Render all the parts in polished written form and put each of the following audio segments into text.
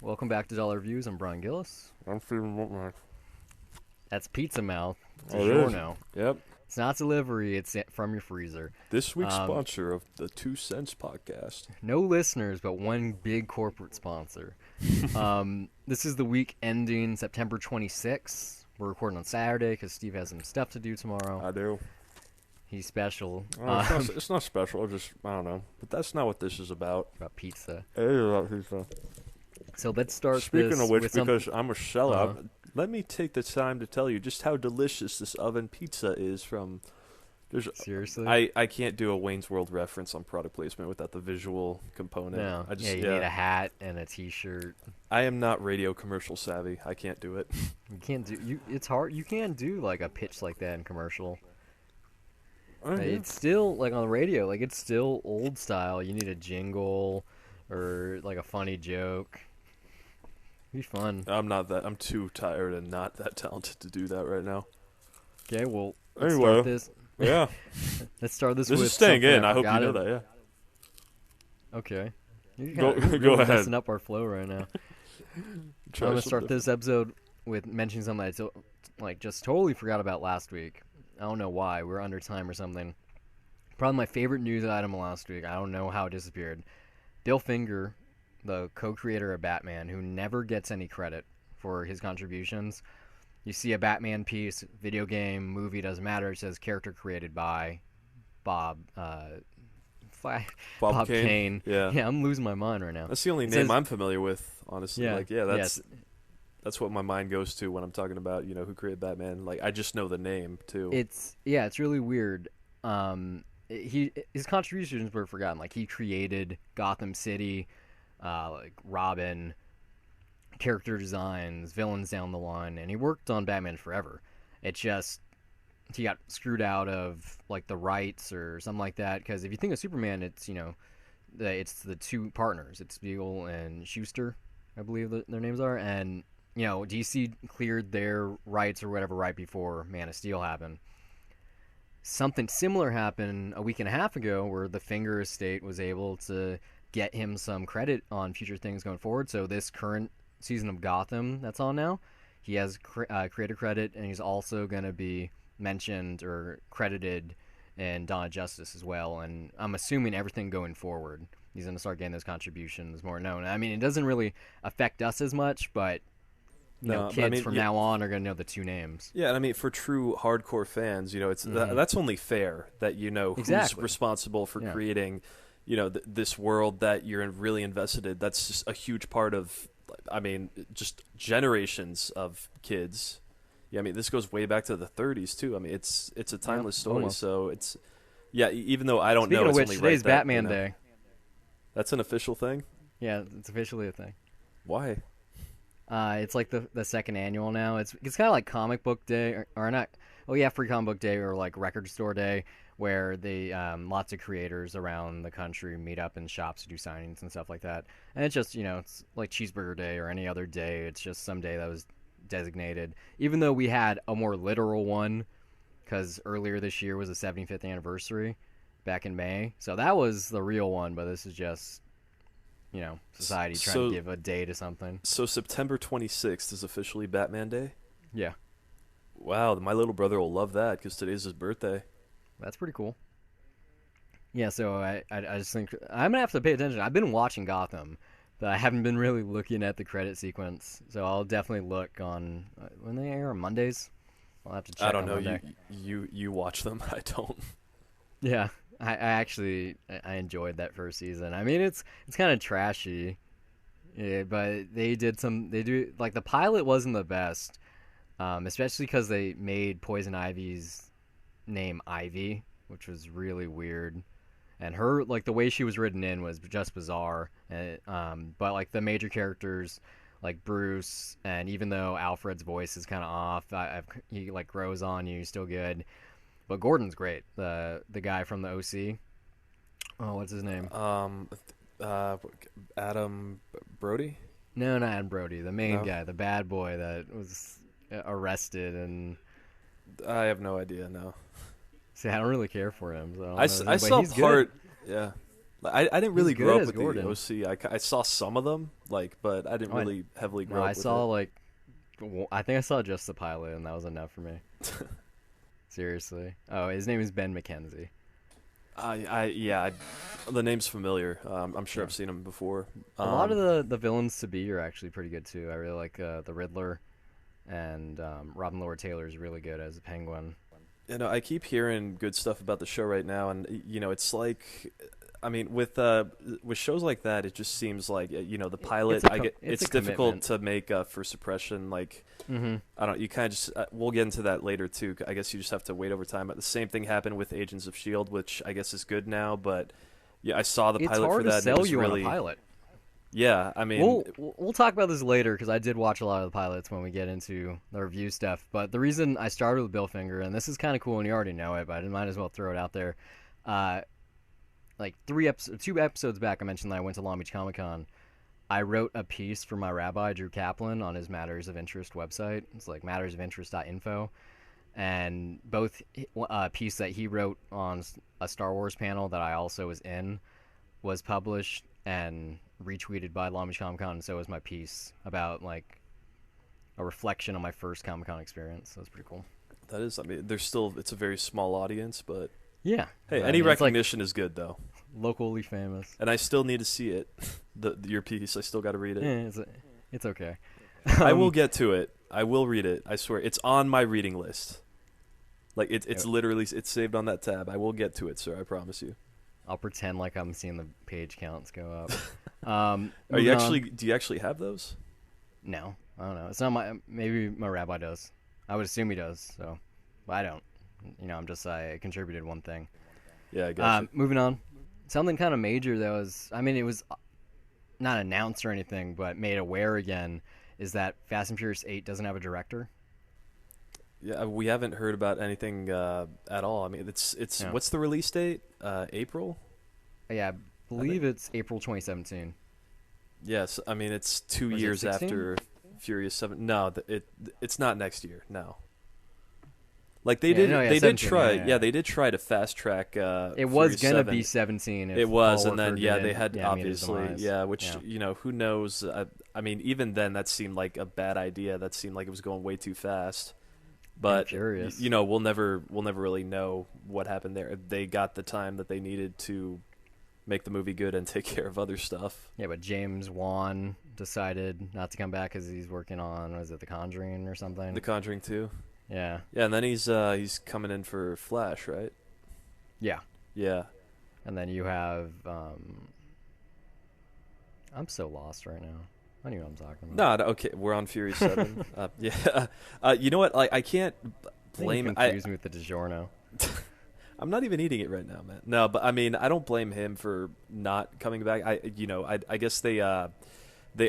Welcome back to Dollar Reviews. I'm Brian Gillis. I'm feeling what my... That's Pizza Mouth. It's a Oh, it is. Giorno. Yep. It's not delivery. It's from your freezer. This week's sponsor of the 2 Cents podcast. No listeners, but one big corporate sponsor. This is the week ending September 26th. We're recording on Saturday because Steve has some stuff to do tomorrow. I do. He's special. It's not special. I don't know. But that's not what this is about. About pizza. It is about pizza. So let's start Speaking this of which, with because I'm a sellout, let me take the time to tell you just how delicious this oven pizza is from... Seriously? I can't do a Wayne's World reference on product placement without the visual component. No. You need a hat and a t-shirt. I am not radio commercial savvy. I can't do it. You can't do... It's hard. You can't do, like, a pitch like that in commercial. It's still, like, on the radio, like, it's still old style. You need a jingle or, like, a funny joke. Be fun. I'm too tired and not that talented to do that right now. Okay, well, let's start this. Yeah. Let's start this This with is staying in. I hope you know it. that, yeah. Okay. Go really ahead. Messing up our flow right now. I'm going to start this episode with mentioning something I just totally forgot about last week. I don't know why. We were under time or something. Probably my favorite news item last week. I don't know how it disappeared. Bill Finger, the co-creator of Batman, who never gets any credit for his contributions. You see a Batman piece, video game, movie, doesn't matter. It says character created by Bob Kane. Yeah, I'm losing my mind right now. That's the only name I'm familiar with, honestly. Yeah, that's what my mind goes to when I'm talking about, who created Batman. Like, I just know the name too. It's really weird. His contributions were forgotten. Like, he created Gotham City, like Robin, character designs, villains down the line, and he worked on Batman forever. It's just he got screwed out of, like, the rights or something like that. Because if you think of Superman, it's it's the two partners. It's Spiegel and Schuster, I believe their names are, and DC cleared their rights or whatever right before Man of Steel happened. Something similar happened a week and a half ago where the Finger estate was able to get him some credit on future things going forward. So this current season of Gotham that's on now, he has creator credit, and he's also going to be mentioned or credited in Dawn of Justice as well. And I'm assuming everything going forward, he's going to start getting those contributions more known. I mean, it doesn't really affect us as much, but kids from now on are going to know the two names. Yeah, and I mean, for true hardcore fans, it's that's only fair that who's responsible for creating, this world that you're really invested in. That's just a huge part of, just generations of kids. Yeah, I mean, this goes way back to the 30s too. I mean, it's a timeless story. Almost. So it's even though I don't Speaking know, of it's which, only today's Batman Day. That's an official thing. Yeah, it's officially a thing. Why? It's like the second annual now. It's kind of like comic book day or not. Oh yeah, free comic book day or like record store day, where they lots of creators around the country meet up in shops to do signings and stuff like that. And it's just it's like Cheeseburger Day or any other day. It's just some day that was designated. Even though we had a more literal one, because earlier this year was the 75th anniversary, back in May. So that was the real one. But this is just society trying to give a day to something. So September 26th is officially Batman Day? Yeah. Wow, my little brother will love that because today's his birthday. That's pretty cool. Yeah, so I just think I'm going to have to pay attention. I've been watching Gotham, but I haven't been really looking at the credit sequence. So I'll definitely look on when they air on Mondays. I'll have to check. I don't know. Monday. You watch them. I don't. Yeah. I actually enjoyed that first season. I mean, it's kind of trashy, but they do like the pilot wasn't the best, especially because they made Poison Ivy's name Ivy, which was really weird, and her like the way she was written in was just bizarre. But like the major characters like Bruce, and even though Alfred's voice is kind of off, he like grows on you, still good. But Gordon's great. The guy from the OC. Oh, what's his name? Adam Brody? No, not Adam Brody. The main guy, the bad boy that was arrested and. I have no idea. No. See, I don't really care for him. So I saw part. Yeah. I didn't He's really good grow up as with Gordon. the OC. I saw some of them, like, but I didn't really heavily grow up I with saw it. like, I think I saw just the pilot, and that was enough for me. Seriously. Oh, his name is Ben McKenzie. The name's familiar. I'm sure Yeah. I've seen him before. A lot of the villains to be are actually pretty good too. I really like the Riddler, and Robin Lord Taylor is really good as a Penguin. You know, I keep hearing good stuff about the show right now, and you know, it's like, I mean, with shows like that, it just seems like the pilot. It's difficult to make for suppression. Like, I don't. You kind of just. We'll get into that later too. I guess you just have to wait over time. But the same thing happened with Agents of Shield, which I guess is good now. But yeah, I saw the pilot for that. It's hard to sell you really, on a pilot. Yeah, I mean, we'll talk about this later because I did watch a lot of the pilots when we get into the review stuff. But the reason I started with Bill Finger, and this is kind of cool, and you already know it, but I might as well throw it out there. Like 2 episodes back, I mentioned that I went to Long Beach Comic Con. I wrote a piece for my rabbi, Drew Kaplan, on his Matters of Interest website. It's like mattersofinterest.info. And both a piece that he wrote on a Star Wars panel that I also was in was published and retweeted by Long Beach Comic Con, and so was my piece about like a reflection on my first Comic Con experience. So it's pretty cool. That is, I mean, it's a very small audience, but yeah. Hey, any recognition is good though. Locally famous. And I still need to see it. Your piece, I still got to read it. Yeah, it's okay. I will get to it. I will read it. I swear, it's on my reading list. Like it's literally it's saved on that tab. I will get to it, sir. I promise you. I'll pretend like I'm seeing the page counts go up. Do you actually have those? No, I don't know. It's not maybe my rabbi does. I would assume he does. So, but I don't. I'm just I contributed one thing. Yeah, I got you. Moving on. Something kind of major that was. I mean, it was not announced or anything, but made aware again. Is that Fast and Furious 8 doesn't have a director? Yeah, we haven't heard about anything at all. I mean, it's Yeah. What's the release date? April? Yeah, I believe it's April 2017. Yes, I mean it's 2 years after Furious 7. No, it's not next year. No. Like they did try to fast track. It was gonna be 17. It was, and then they had obviously which who knows? I mean, even then that seemed like a bad idea. That seemed like it was going way too fast. But we'll never really know what happened there. They got the time that they needed to make the movie good and take care of other stuff. Yeah, but James Wan decided not to come back because he's working on The Conjuring or something? The Conjuring 2. Yeah. Yeah, and then he's coming in for Flash, right? Yeah. Yeah. And then you have I'm so lost right now. I don't know what I'm talking about. No, okay, we're on Furious 7. Yeah. You know what? Like, I can't blame. Confuse me with the DiGiorno. I'm not even eating it right now, man. No, but I mean, I don't blame him for not coming back. I guess they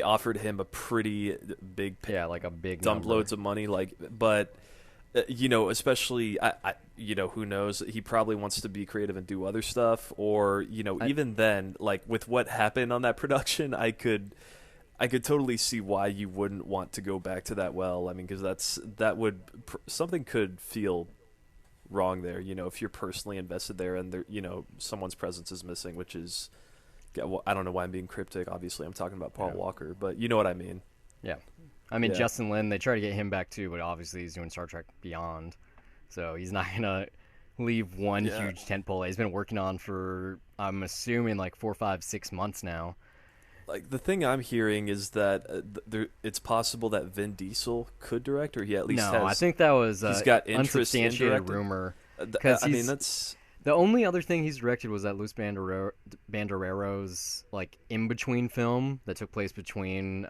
offered him a pretty big like a big dump number. loads of money, but especially who knows, he probably wants to be creative and do other stuff, or even then, like with what happened on that production, I could totally see why you wouldn't want to go back to that well. I mean, because something could feel wrong there, if you're personally invested there and there, someone's presence is missing, which is, I don't know why I'm being cryptic. Obviously, I'm talking about Paul Walker, but you know what I mean. Yeah. I mean, Justin Lin, they try to get him back too, but obviously he's doing Star Trek Beyond, so he's not going to leave one huge tentpole he's been working on for, I'm assuming, like 4, 5, 6 months now. Like, the thing I'm hearing is that it's possible that Vin Diesel could direct, or he at least has. No, I think that was he's got interest unsubstantiated in rumor. I mean, that's the only other thing he's directed was that Luis Bandero's like in between film that took place between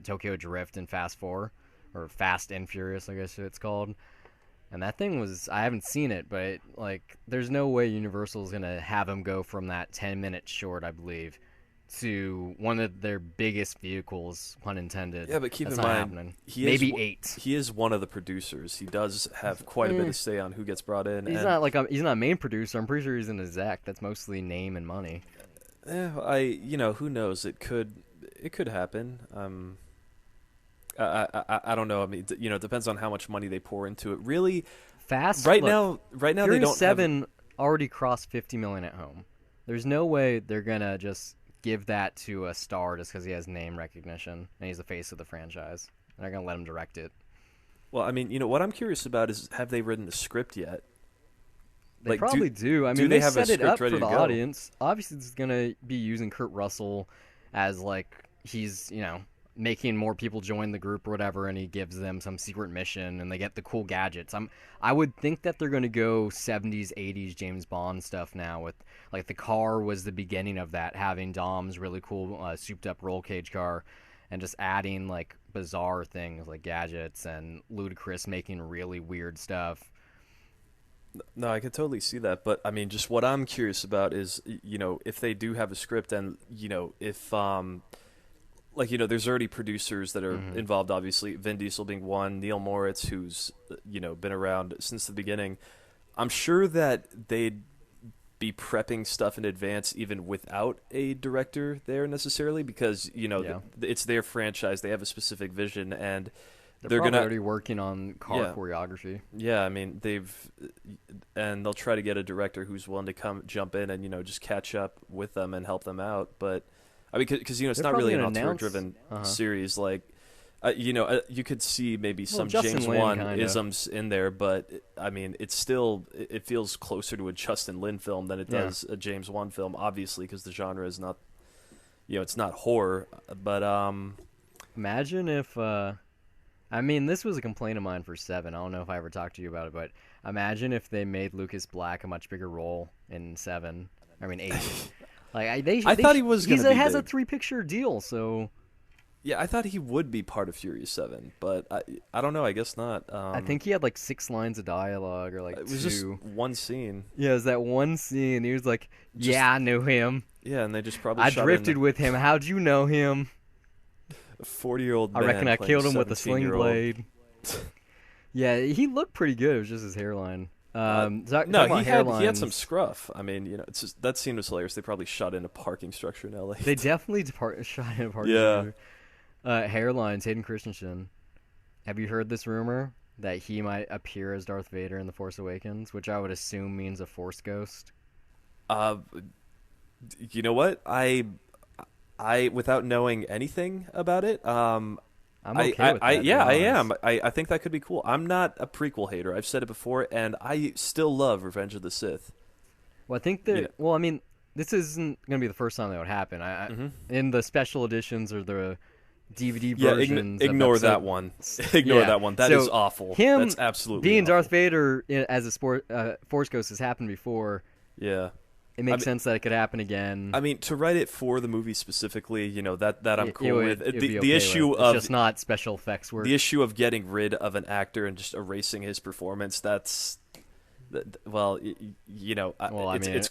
Tokyo Drift and Fast 4, or Fast and Furious, I guess it's called. And that thing was, I haven't seen it, but there's no way Universal's gonna have him go from that 10-minute short, I believe, to one of their biggest vehicles, pun intended. Yeah, but keep That's in not mind, happening. Maybe 8. He is one of the producers. He does have quite a bit of say on who gets brought in. He's not a main producer. I'm pretty sure he's an exec. That's mostly name and money. Who knows? It could happen. I don't know. I mean, it depends on how much money they pour into it. Really, Fast right now Furious they don't 7 already crossed $50 million at home. There's no way they're gonna just give that to a star just because he has name recognition and he's the face of the franchise. They're gonna let him direct it. Well, I mean, what I'm curious about is, have they written the script yet? They probably do. I mean, they have set a it up script ready for the to go? audience. Obviously, it's gonna be using Kurt Russell as like he's making more people join the group or whatever, and he gives them some secret mission, and they get the cool gadgets. I would think that they're gonna go 70s, 80s James Bond stuff now. With like the car was the beginning of that, having Dom's really cool souped up roll cage car, and just adding like bizarre things like gadgets and Ludacris making really weird stuff. No, I could totally see that, but I mean, just what I'm curious about is, if they do have a script, and if there's already producers that are involved. Obviously, Vin Diesel being one, Neil Moritz, who's been around since the beginning. I'm sure that they'd be prepping stuff in advance, even without a director there necessarily, because it's their franchise. They have a specific vision, and they're probably already working on car choreography. Yeah, I mean they'll try to get a director who's willing to jump in and just catch up with them and help them out. But I mean, because it's not really an auteur-driven series. Like, you could see maybe some James Wan isms in there, but I mean, it feels closer to a Justin Lin film than it does a James Wan film. Obviously, because the genre is not, it's not horror. But imagine if. I mean, this was a complaint of mine for Seven. I don't know if I ever talked to you about it, but imagine if they made Lucas Black a much bigger role in Seven. I mean, 8. I thought he was going to be He has big. a 3-picture deal, so... Yeah, I thought he would be part of Furious 7, but I don't know. I guess not. I think he had like 6 lines of dialogue, or like 2. It was just one scene. Yeah, it was that one scene. He was like, "Yeah, I knew him. Yeah, and they just probably. I drifted with him. How'd you know him? A 40-year-old man. I reckon I killed him with a sling 17-year-old. blade." Yeah, he looked pretty good. It was just his hairline. No, he had some scruff. I mean, it's just, that scene was hilarious. They probably shot in a parking structure in LA. They definitely shot in a parking Yeah. structure. Hairlines, Hayden Christensen. Have you heard this rumor that he might appear as Darth Vader in The Force Awakens, which I would assume means a Force ghost? You know what? I without knowing anything about it, I'm okay with that. Yeah, I am. I think that could be cool. I'm not a prequel hater. I've said it before, and I still love Revenge of the Sith. Well, I think that. Yeah. Well, I mean, this isn't going to be the first time that would happen. In the special editions or the DVD versions, ignore that one. Ignore that one. That is awful. That's absolutely being awful. Darth Vader as a Force ghost has happened before. Yeah. It makes sense that it could happen again. I mean, to write it for the movie specifically, that I'm cool with. The issue of it's just not special effects work. The issue of getting rid of an actor and just erasing his performance, it's cool. I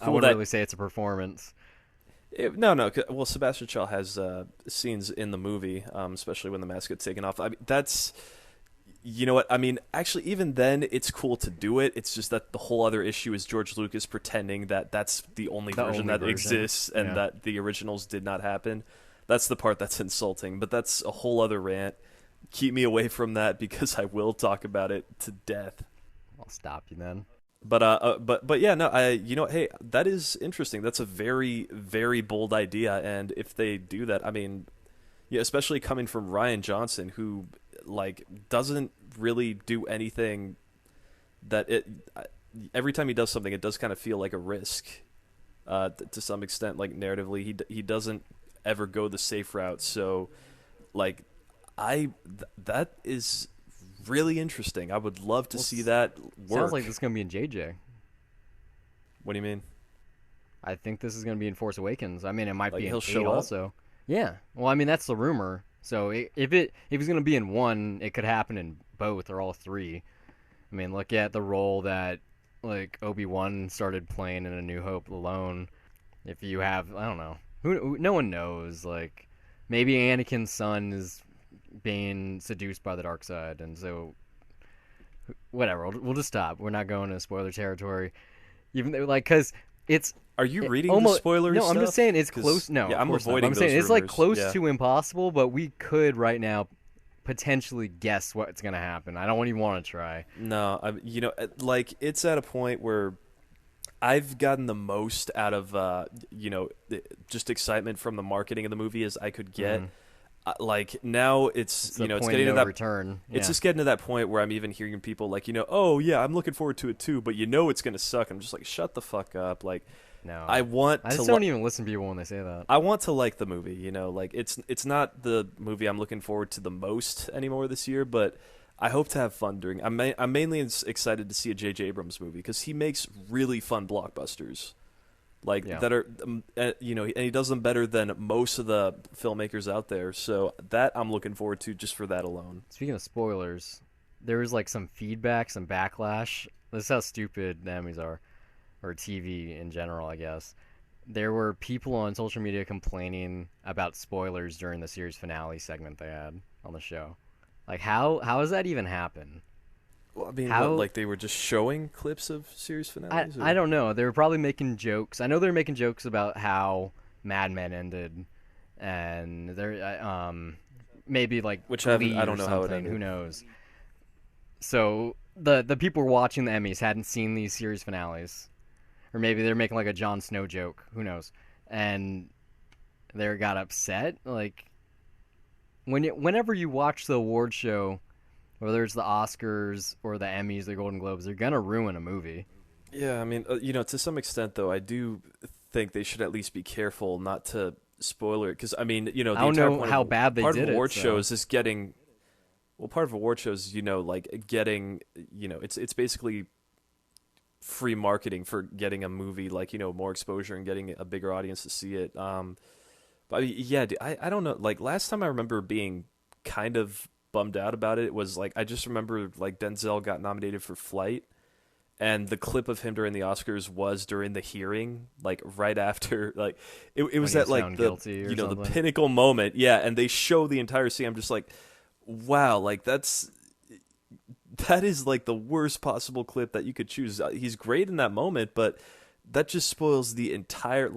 wouldn't really say it's a performance. No. Well, Sebastian Shaw has scenes in the movie, especially when the mask gets taken off. I mean, that's. You know what? I mean, actually, even then, it's cool to do it. It's just that the whole other issue is George Lucas pretending that that's the only version that exists and that the originals did not happen. That's the part that's insulting, but that's a whole other rant. Keep me away from that because I will talk about it to death. I'll stop you then. But yeah, no, hey, that is interesting. That's a very, very bold idea, and if they do that, I mean, yeah, especially coming from Rian Johnson, who doesn't really do anything every time he does something, it does kind of feel like a risk to some extent, like narratively. He doesn't ever go the safe route. So that is really interesting. I would love to see that work. Sounds like this is going to be in JJ. What do you mean? I think this is going to be in Force Awakens. I mean, it might be in 8 show also. Up? Yeah. Well, I mean, that's the rumor. So if he's going to be in one, it could happen in both or all 3. I mean, look at the role that Obi-Wan started playing in A New Hope alone. If you have, I don't know, no one knows. Maybe Anakin's son is being seduced by the dark side, and so whatever. We'll just stop. We're not going to spoiler territory, even though because it's. Are you reading the spoilers? No, I'm just saying it's close. No, yeah, I'm avoiding. I'm saying those it's close to impossible, but we could right now potentially guess what's going to happen. I don't even want to try. No, it's at a point where I've gotten the most out of just excitement from the marketing of the movie as I could get. Like now it's it's getting to that return. Yeah. It's just getting to that point where I'm even hearing people like, oh yeah, I'm looking forward to it too, but it's gonna suck. I'm just like, shut the fuck up. Like, no, I just don't even listen to people when they say that. I want to like the movie, like it's not the movie I'm looking forward to the most anymore this year, but I hope to have fun during. I'm mainly excited to see a J.J. Abrams movie because he makes really fun blockbusters. That are, and he does them better than most of the filmmakers out there. So that I'm looking forward to just for that alone. Speaking of spoilers, there was like some feedback, some backlash. This is how stupid the Emmys are, or TV in general, I guess. There were people on social media complaining about spoilers during the series finale segment they had on the show. Like, how does that even happen? Well, I mean, they were just showing clips of series finales? I don't know. They were probably making jokes. I know they were making jokes about how Mad Men ended, and they're maybe like which I don't know something. How it ended. Who knows? So the people watching the Emmys hadn't seen these series finales, or maybe they're making like a Jon Snow joke. Who knows? And they got upset. Like whenever you watch the award show, whether it's the Oscars or the Emmys, the Golden Globes, they're gonna ruin a movie. Yeah, I mean, to some extent, though, I do think they should at least be careful not to spoiler it, because I mean, the I don't know how bad they did it. Part of award shows is getting, part of award shows, like getting, it's basically free marketing for getting a movie, like more exposure and getting a bigger audience to see it. But yeah, I don't know. Like last time I remember being kind of bummed out about it was like I just remember like Denzel got nominated for Flight, and the clip of him during the Oscars was during the hearing, like right after, like it was at like the the pinnacle moment, yeah. And they show the entire scene. I'm just like, wow, like that is like the worst possible clip that you could choose. He's great in that moment, but that just spoils the entire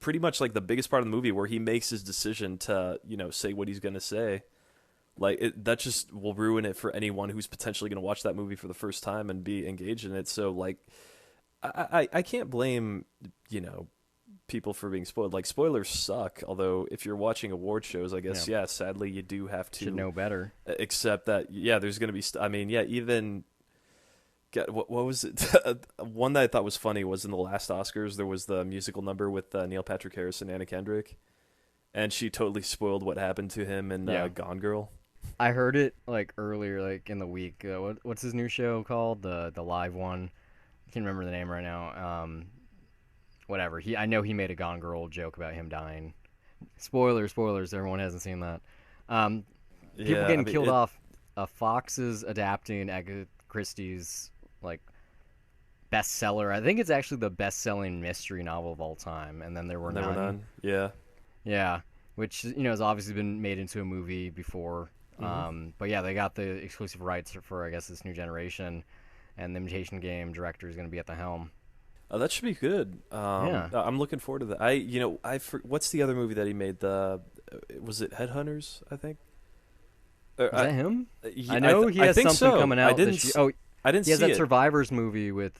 pretty much like the biggest part of the movie where he makes his decision to say what he's gonna say. Like that just will ruin it for anyone who's potentially going to watch that movie for the first time and be engaged in it. So like, I can't blame people for being spoiled. Like spoilers suck. Although if you're watching award shows, I guess sadly you do have to should know better. Accept that there's going to be. I mean even what was it? One that I thought was funny was in the last Oscars there was the musical number with Neil Patrick Harris and Anna Kendrick, and she totally spoiled what happened to him in Gone Girl. I heard it like earlier, like in the week. What's his new show called? The live one. I can't remember the name right now. Whatever. I know he made a Gone Girl joke about him dying. Spoilers. Everyone hasn't seen that. People getting killed off. Fox is adapting Agatha Christie's like bestseller. I think it's actually the best-selling mystery novel of all time. And then there were none. Yeah. Which has obviously been made into a movie before. But yeah, they got the exclusive rights for I guess this new generation, and the Imitation Game director is going to be at the helm. Oh, that should be good. I'm looking forward to that. What's the other movie that he made? Was it Headhunters? I think. Is that him? I know he has something coming out. I didn't see it. He has that Survivors movie with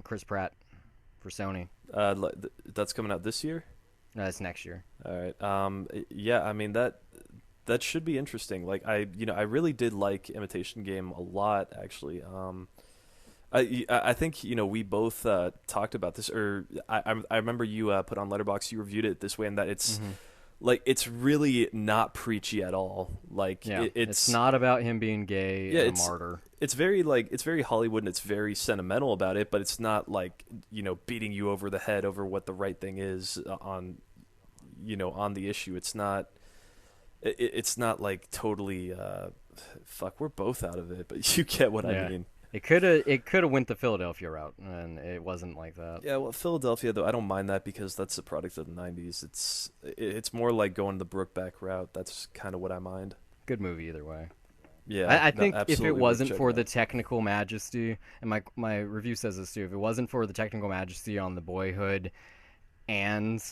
Chris Pratt for Sony. That's coming out this year. No, that's next year. All right. Yeah. I mean that should be interesting. Like I really did like Imitation Game a lot, actually. I think we both talked about this, or I remember you put on Letterboxd, you reviewed it this way, and that it's like it's really not preachy at all. Like it's not about him being gay and a martyr. It's very Hollywood, and it's very sentimental about it, but it's not like beating you over the head over what the right thing is on the issue. It's not like totally fuck, we're both out of it, but you get what I mean. It could have went the Philadelphia route, and it wasn't like that. Yeah, well, Philadelphia though, I don't mind that because that's a product of the '90s. It's more like going the Brokeback route. That's kind of what I mind. Good movie either way. Yeah, I think if it wasn't for the technical majesty, and my review says this too, if it wasn't for the technical majesty on the Boyhood and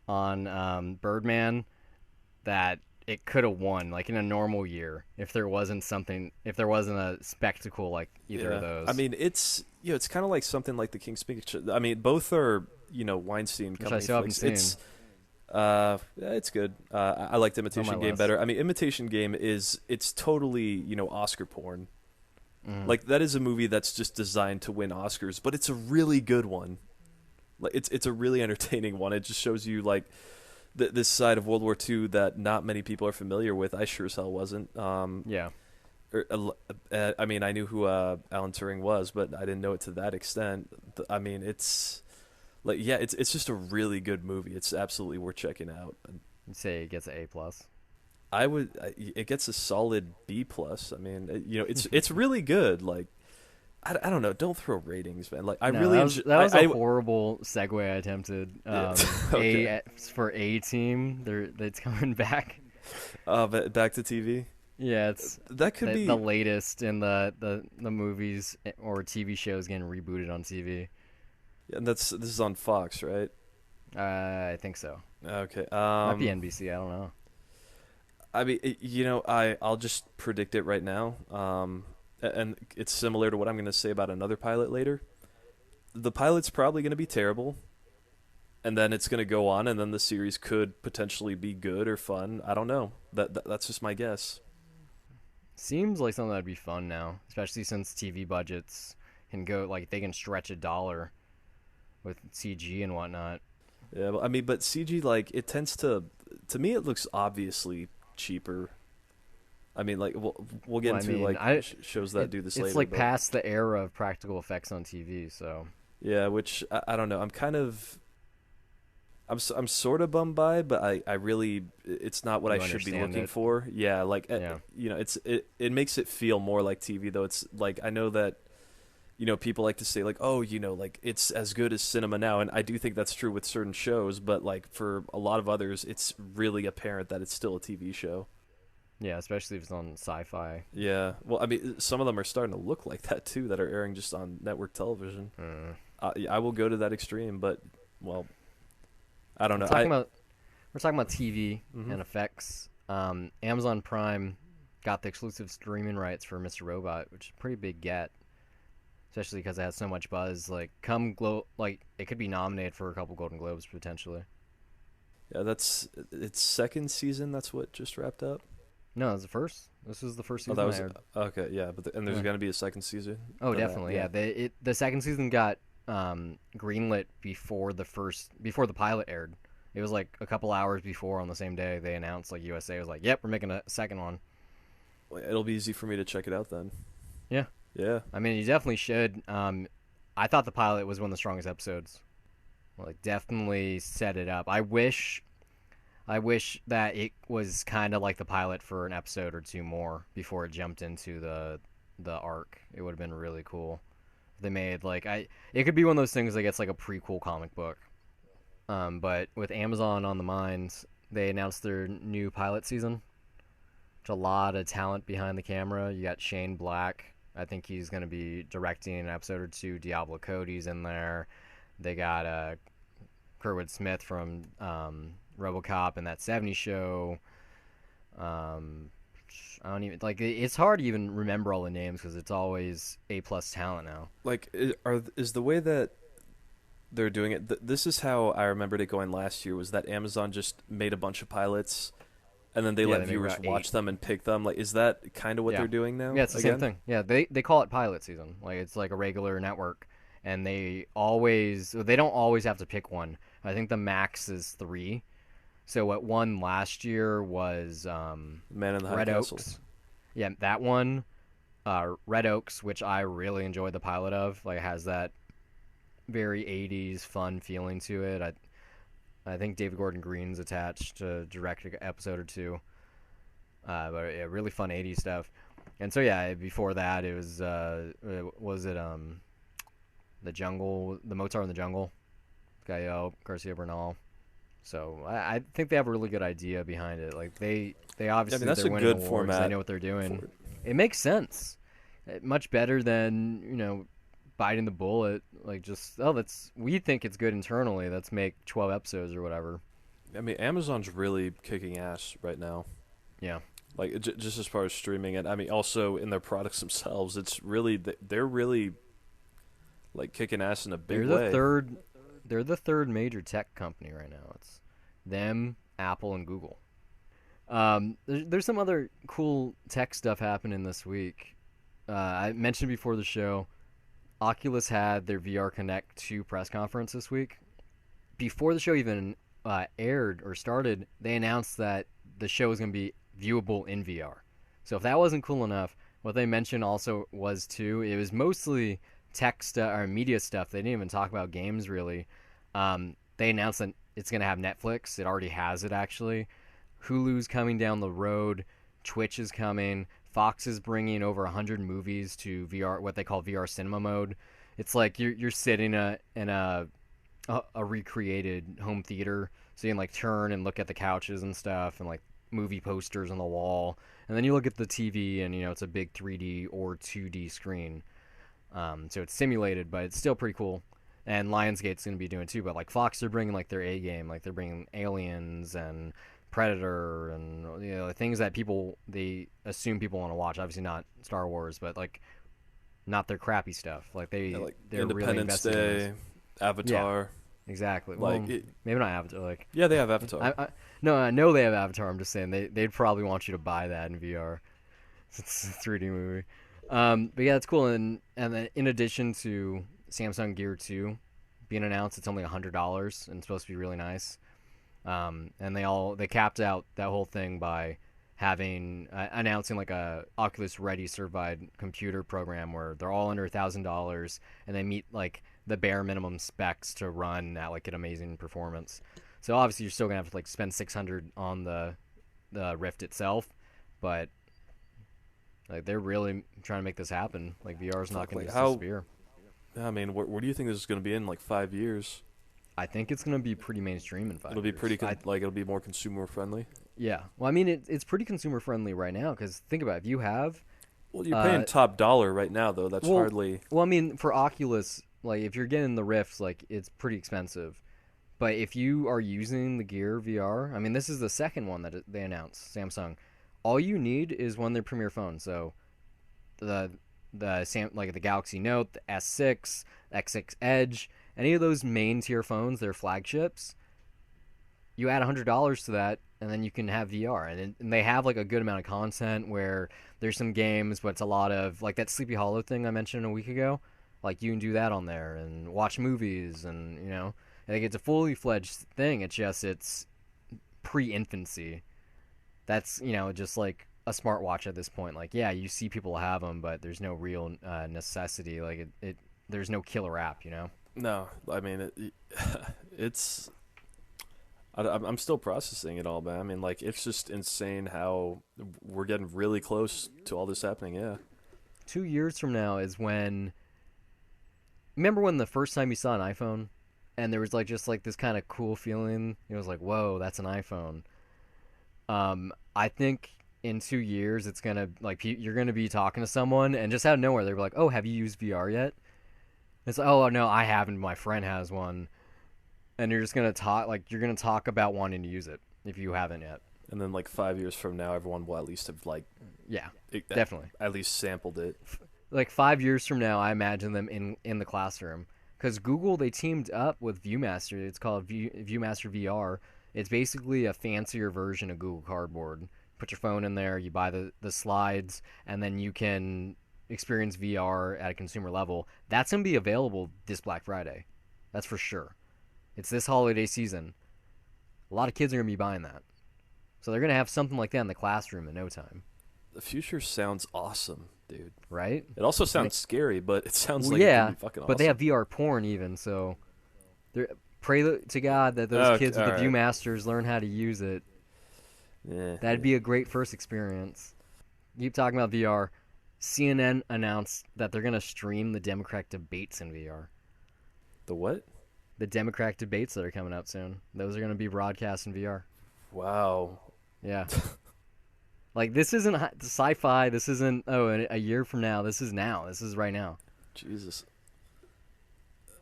on Birdman, that it could have won, like in a normal year, if there wasn't a spectacle like either of those. I mean, it's kind of like something like the King's Speech. I mean, both are Weinstein Which company I still haven't flicks. seen. It's good. I liked Imitation Game list. better. I mean, Imitation Game it's totally Oscar porn. Like that is a movie that's just designed to win Oscars, but it's a really good one. Like it's a really entertaining one. It just shows you like this side of World War II that not many people are familiar with. I sure as hell wasn't. Yeah. I mean, I knew who Alan Turing was, but I didn't know it to that extent. I mean, it's just a really good movie. It's absolutely worth checking out. You'd say it gets an A+. It gets a solid B+. I mean, it's really good. Like, I don't know. Don't throw ratings, man. Like, That was a horrible segue I attempted. Okay. For A Team, it's coming back. Back to TV. Yeah, it's that could be the latest in the movies or TV shows getting rebooted on TV. Yeah, and this is on Fox, right? I think so. Okay. Might be NBC. I don't know. I mean, I'll just predict it right now. And it's similar to what I'm going to say about another pilot later. The pilot's probably going to be terrible, and then it's going to go on, and then the series could potentially be good or fun. I don't know. That's just my guess. Seems like something that'd be fun now, especially since TV budgets can go like they can stretch $1 with CG and whatnot. Yeah, well, I mean, but CG like it tends to me it looks obviously cheaper. I mean, like we'll get into shows that do this later. It's like past the era of practical effects on TV, so yeah. Which I don't know. I'm sort of bummed by, but I really it's not what I should be looking for. Yeah, like it makes it feel more like TV though. It's like I know that people like to say like, oh, like it's as good as cinema now, and I do think that's true with certain shows, but like for a lot of others, it's really apparent that it's still a TV show. Yeah, especially if it's on Sci-Fi. Yeah, well, I mean, some of them are starting to look like that too, that are airing just on network television. I will go to that extreme, but well, I don't know. We're talking about TV and effects. Amazon Prime got the exclusive streaming rights for Mr. Robot, which is a pretty big get, especially because it has so much buzz. Like, it could be nominated for a couple Golden Globes potentially. Yeah, its second season. That's what just wrapped up. No, it was the first. This was the first season. Oh, that was okay. Yeah, but and there's going to be a second season. Oh, definitely. Yeah. The second season got greenlit before the pilot aired. It was like a couple hours before on the same day they announced. Like USA was like, "Yep, we're making a second one." Well, it'll be easy for me to check it out then. Yeah. Yeah. I mean, you definitely should. I thought the pilot was one of the strongest episodes. Like, definitely set it up. I wish that it was kind of like the pilot for an episode or two more before it jumped into the arc. It would have been really cool. They made it could be one of those things that gets like a prequel comic book. But with Amazon on the mind, they announced their new pilot season. There's a lot of talent behind the camera. You got Shane Black. I think he's going to be directing an episode or two. Diablo Cody's in there. They got Kurtwood Smith from RoboCop and That 70s Show. I don't even it's hard to even remember all the names because it's always A+ talent now. Like, is the way that they're doing it? This is how I remembered it going last year. Was that Amazon just made a bunch of pilots, and then they let viewers watch them and pick them? Like, is that kind of what they're doing now? Yeah, it's the same thing. Yeah, they call it pilot season. Like, it's like a regular network, and they don't always have to pick one. I think the max is 3. So what won last year was Man in the High Red Castle. Oaks. Yeah, that one. Red Oaks, which I really enjoyed the pilot of. Like, it has that very 80s fun feeling to it. I think David Gordon Green's attached to direct an episode or two. But yeah, really fun 80s stuff. And so yeah, before that it was The Jungle, the Mozart in the Jungle, Gael Garcia Bernal. So I think they have a really good idea behind it. Like they obviously that's they're a winning good awards. format. They know what they're doing. It makes sense. Much better than biting the bullet. Like just we think it's good internally. Let's make 12 episodes or whatever. I mean, Amazon's really kicking ass right now. Yeah. Like just as far as streaming it, I mean, also in their products themselves, it's really they're really like kicking ass in a big way. They're the third major tech company right now. It's them, Apple, and Google. There's some other cool tech stuff happening this week. I mentioned before the show, Oculus had their VR Connect 2 press conference this week. Before the show even aired or started, they announced that the show is going to be viewable in VR. So if that wasn't cool enough, what they mentioned also was too, it was mostly tech stuff or media stuff. They didn't even talk about games really. They announced that it's going to have Netflix. It already has it actually. Hulu's coming down the road. Twitch is coming. Fox is bringing over 100 movies to VR, what they call VR cinema mode. It's like you're sitting in a recreated home theater, so you can like turn and look at the couches and stuff, and like movie posters on the wall, and then you look at the TV, and it's a big 3D or 2D screen. So it's simulated, but it's still pretty cool. And Lionsgate's going to be doing it too. But like Fox, they're bringing like their A game, like they're bringing Aliens and Predator and things that they assume people want to watch. Obviously not Star Wars, but like not their crappy stuff. Like they're Independence really Day, Avatar. Yeah, exactly. Like well, maybe not Avatar. Like yeah, they have Avatar. No, I know they have Avatar. I'm just saying they'd probably want you to buy that in VR. It's a 3D movie. But yeah, it's cool. And then in addition to Samsung Gear 2 being announced, it's only $100 and it's supposed to be really nice. And they capped out that whole thing by having announcing like a Oculus Ready certified computer program where they're all under $1,000 and they meet like the bare minimum specs to run at like an amazing performance. So obviously you're still gonna have to like spend $600 on the Rift itself, but like they're really trying to make this happen. Like VR is not going to disappear. I mean, where do you think this is going to be in like 5 years? I think it's going to be pretty mainstream in 5 years. It'll be pretty it'll be more consumer friendly. Yeah, well, I mean, it's pretty consumer friendly right now because think about it, if you have. Well, you're paying top dollar right now though. That's hardly. Well, I mean, for Oculus, like if you're getting the Rifts, like it's pretty expensive. But if you are using the Gear VR, I mean, this is the second one that they announced, Samsung. All you need is one of their premier phones. So the Galaxy Note, the S6, X6 Edge, any of those main tier phones, their flagships. You add $100 to that, and then you can have VR. And they have like a good amount of content where there's some games, but it's a lot of like that Sleepy Hollow thing I mentioned a week ago. Like you can do that on there and watch movies, and I think it's a fully fledged thing. It's pre-infancy. That's just like a smartwatch at this point. Like yeah, you see people have them, but there's no real necessity. Like there's no killer app. No, I mean it's. I'm still processing it all, man. I mean, like it's just insane how we're getting really close to all this happening. Yeah. 2 years from now is when. Remember when the first time you saw an iPhone, and there was like just like this kind of cool feeling. It was like, whoa, that's an iPhone. I think in 2 years it's gonna like you're gonna be talking to someone and just out of nowhere they're like, "Oh, have you used VR yet?" It's like, "Oh no, I haven't. My friend has one," and you're just gonna talk about wanting to use it if you haven't yet. And then like 5 years from now, everyone will at least have definitely at least sampled it. Like 5 years from now, I imagine them in the classroom because Google they teamed up with ViewMaster. It's called ViewMaster VR. It's basically a fancier version of Google Cardboard. Put your phone in there, you buy the slides, and then you can experience VR at a consumer level. That's going to be available this Black Friday. That's for sure. It's this holiday season. A lot of kids are going to be buying that. So they're going to have something like that in the classroom in no time. The future sounds awesome, dude. Right? It also sounds scary, but it sounds like it could be fucking awesome. But they have VR porn even, so pray to God that those kids with the ViewMasters learn how to use it. Yeah, that'd be a great first experience. Keep talking about VR. CNN announced that they're going to stream the Democratic debates in VR. The what? The Democratic debates that are coming out soon. Those are going to be broadcast in VR. Wow. Yeah. Like, this isn't sci-fi. This isn't, a year from now. This is now. This is right now. Jesus.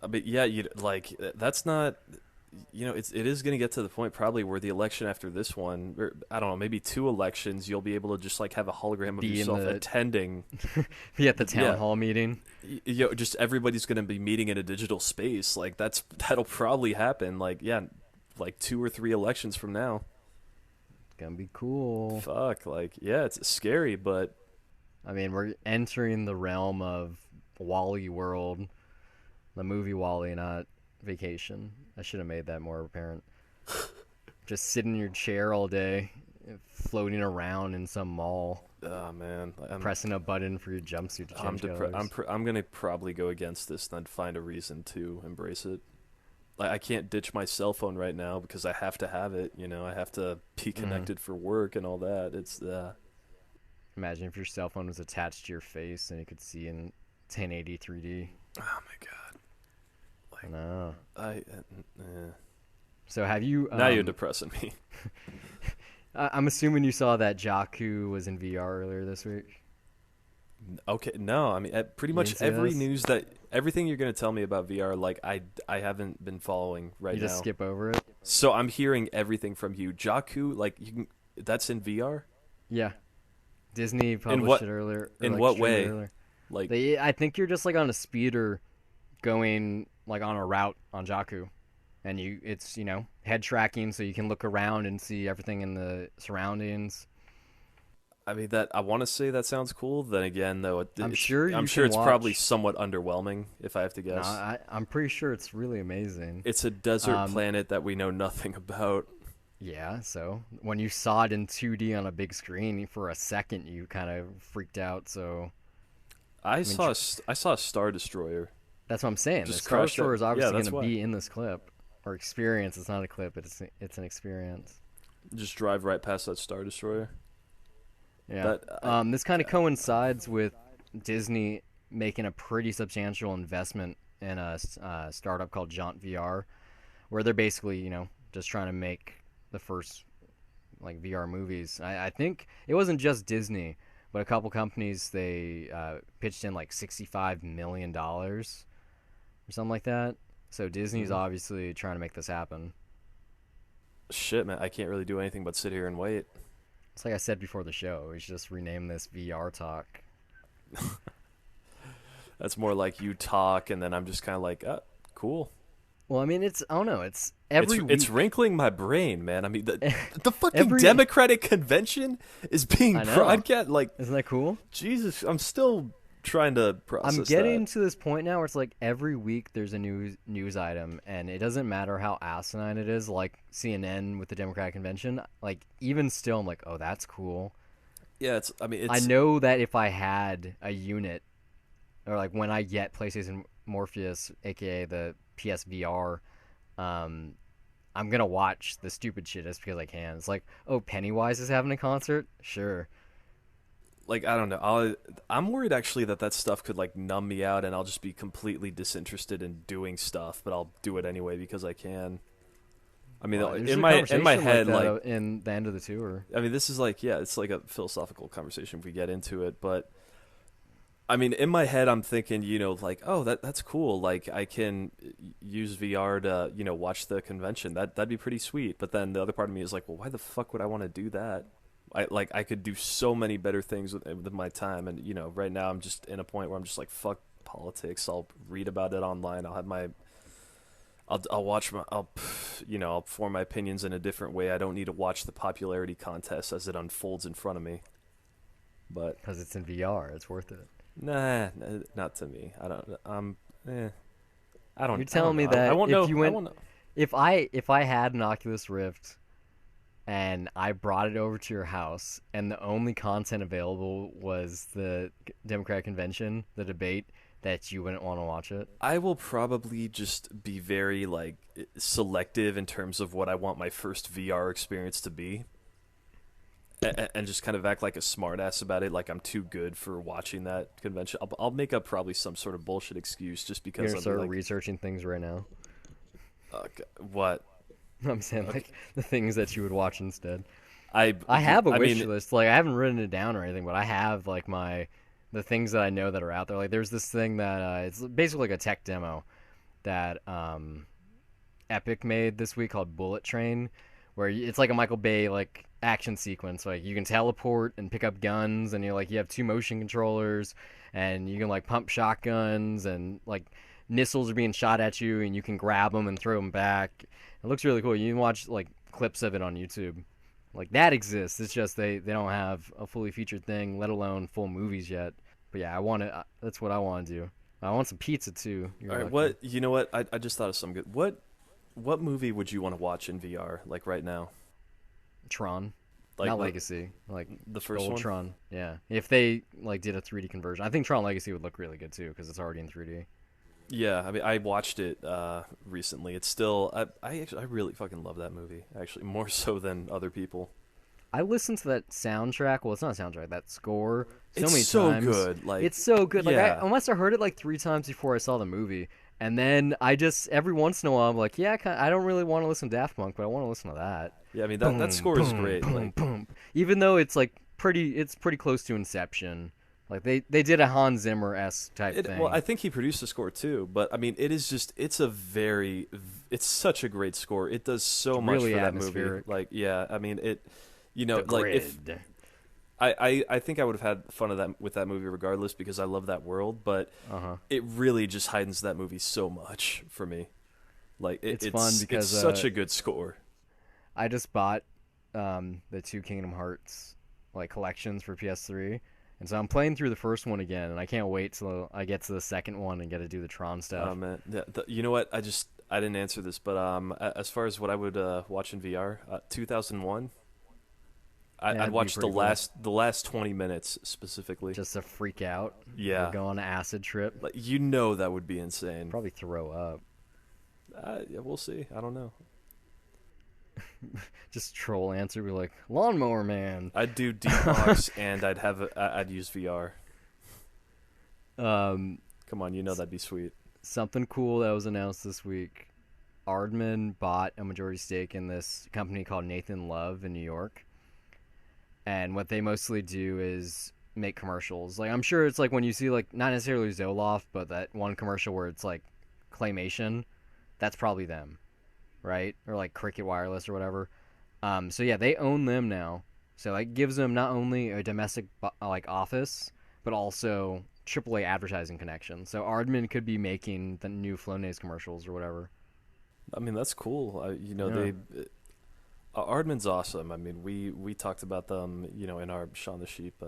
I mean, yeah, that's not... it is going to get to the point probably where the election after this one, or, I don't know, maybe 2 elections, you'll be able to just like have a hologram of yourself attending. Be at the town hall meeting. Just everybody's going to be meeting in a digital space. Like that'll probably happen. Like, like 2 or 3 elections from now. It's going to be cool. Fuck. Like, yeah, it's scary, but. I mean, we're entering the realm of Wall-E world. The movie Wall-E, not Vacation. I should have made that more apparent. Just sitting in your chair all day, floating around in some mall. Oh man, pressing a button for your jumpsuit to change colors. I'm gonna probably go against this, then find a reason to embrace it. Like, I can't ditch my cell phone right now because I have to have it. I have to be connected for work and all that. It's Imagine if your cell phone was attached to your face and you could see in 1080 3D. Oh my god. No. Yeah. So have you? Now you're depressing me. I'm assuming you saw that Jakku was in VR earlier this week. Okay, no, I mean pretty much every news everything you're going to tell me about VR, like I haven't been following right now. You just skip over it. So I'm hearing everything from you. Jakku, like that's in VR. Yeah, Disney published it earlier. In what way? Earlier. Like I think you're just like on a speeder, going like on a route on Jakku, and it's head tracking, so you can look around and see everything in the surroundings. I mean, I want to say that sounds cool. Then again, though, I'm sure it's probably somewhat underwhelming if I have to guess. No, I'm pretty sure it's really amazing. It's a desert planet that we know nothing about. Yeah, so when you saw it in 2D on a big screen for a second, you kind of freaked out. So I saw a Star Destroyer. That's what I'm saying. The Star Destroyer is obviously going to be in this clip or experience. It's not a clip. It's an experience. Just drive right past that Star Destroyer. Yeah. This kind of coincides with Disney making a pretty substantial investment in a startup called Jaunt VR, where they're basically just trying to make the first like VR movies. I think it wasn't just Disney, but a couple companies, they pitched in like $65 million or something like that. So Disney's obviously trying to make this happen. Shit, man, I can't really do anything but sit here and wait. It's like I said before the show, we should just rename this VR Talk. That's more like you talk, and then I'm just kind of like, cool. Well, I mean, I don't know, it's every week. It's wrinkling my brain, man. I mean, the fucking Democratic Convention is being broadcast. Like, isn't that cool? Jesus, I'm still trying to process I'm getting to this point now where it's like every week there's a news item, and it doesn't matter how asinine it is, like CNN with the Democratic Convention. Like, even still, I'm like, oh, that's cool. Yeah, I know that if I had a unit, or like when I get PlayStation Morpheus, aka the PSVR, I'm gonna watch the stupid shit just because I can. It's like, oh, Pennywise is having a concert? Sure. Like, I don't know. I'm worried actually that stuff could like numb me out, and I'll just be completely disinterested in doing stuff. But I'll do it anyway because I can. I mean, in my head, like in the end of the tour. I mean, this is like, yeah, it's like a philosophical conversation if we get into it. But I mean, in my head, I'm thinking, like, oh, that's cool. Like, I can use VR to watch the convention. That'd be pretty sweet. But then the other part of me is like, well, why the fuck would I want to do that? I could do so many better things with my time, and right now I'm just in a point where I'm just like, fuck politics. I'll read about it online. I'll form my opinions in a different way. I don't need to watch the popularity contest as it unfolds in front of me. But because it's in VR, it's worth it. Nah, not to me. I don't. I don't. You're telling me that if I had an Oculus Rift and I brought it over to your house, and the only content available was the Democratic Convention, the debate, that you wouldn't want to watch it? I will probably just be very like selective in terms of what I want my first VR experience to be, and just kind of act like a smartass about it, like I'm too good for watching that convention. I'll make up probably some sort of bullshit excuse just because I'm start researching things right now. What? I'm saying like the things that you would watch instead. I have a wish list. Like, I haven't written it down or anything, but I have like the things that I know that are out there. Like, there's this thing that it's basically like a tech demo that Epic made this week called Bullet Train, where it's like a Michael Bay like action sequence. Like you can teleport and pick up guns, and you have two motion controllers, and you can like pump shotguns, and like missiles are being shot at you, and you can grab them and throw them back. It looks really cool. You can watch like clips of it on YouTube. Like that exists. It's just they don't have a fully featured thing, let alone full movies yet. But yeah, I want to. That's what I want to do. I want some pizza too. All right, what you know? What I just thought of some good. What movie would you want to watch in VR like right now? Tron, like not Legacy, like the first old one. Tron. Yeah, if they like did a 3D conversion, I think Tron Legacy would look really good too because it's already in 3D. Yeah, I mean, I watched it recently. It's still, I really fucking love that movie. Actually, more so than other people. I listened to that soundtrack. Well, it's not a soundtrack. That score. So it's many so times. Good. Like it's so good. Like yeah. I must have heard it like 3 times before I saw the movie, and then I just every once in a while I'm like, yeah, I don't really want to listen to Daft Punk, but I want to listen to that. Yeah, I mean that score is great. Boom, like, boom. Even though it's like it's pretty close to Inception. Like they did a Hans Zimmer-esque type thing. Well, I think he produced the score too, but I mean, it's such a great score. It does so much really for that atmospheric. movie. Like, yeah, I mean, it, the like grid. if I think I would have had fun with that movie regardless because I love that world, but it really just heightens that movie so much for me. Like it's fun because it's such a good score. I just bought the 2 Kingdom Hearts like collections for PS3. And so I'm playing through the first one again, and I can't wait till I get to the second one and get to do the Tron stuff. Oh man, yeah, you know what? I didn't answer this, but as far as what I would watch in VR, 2001. I'd watch the last 20 minutes specifically. Just to freak out. Yeah. Or go on an acid trip. Like, that would be insane. Probably throw up. Yeah, we'll see. I don't know. Just troll answer, be like, Lawnmower Man. I'd do Detox and I'd use VR. Come on, that'd be sweet. Something cool that was announced this week. Aardman bought a majority stake in this company called Nathan Love in New York. And what they mostly do is make commercials. Like, I'm sure it's like when you see, like, not necessarily Zoloft, but that one commercial where it's like claymation, that's probably them. Right? Or like Cricket Wireless or whatever. So yeah, they own them now. So that gives them not only a domestic like office, but also AAA advertising connection. So Aardman could be making the new Flonase commercials or whatever. I mean, that's cool. Aardman's awesome. I mean, we talked about them, in our Shaun the Sheep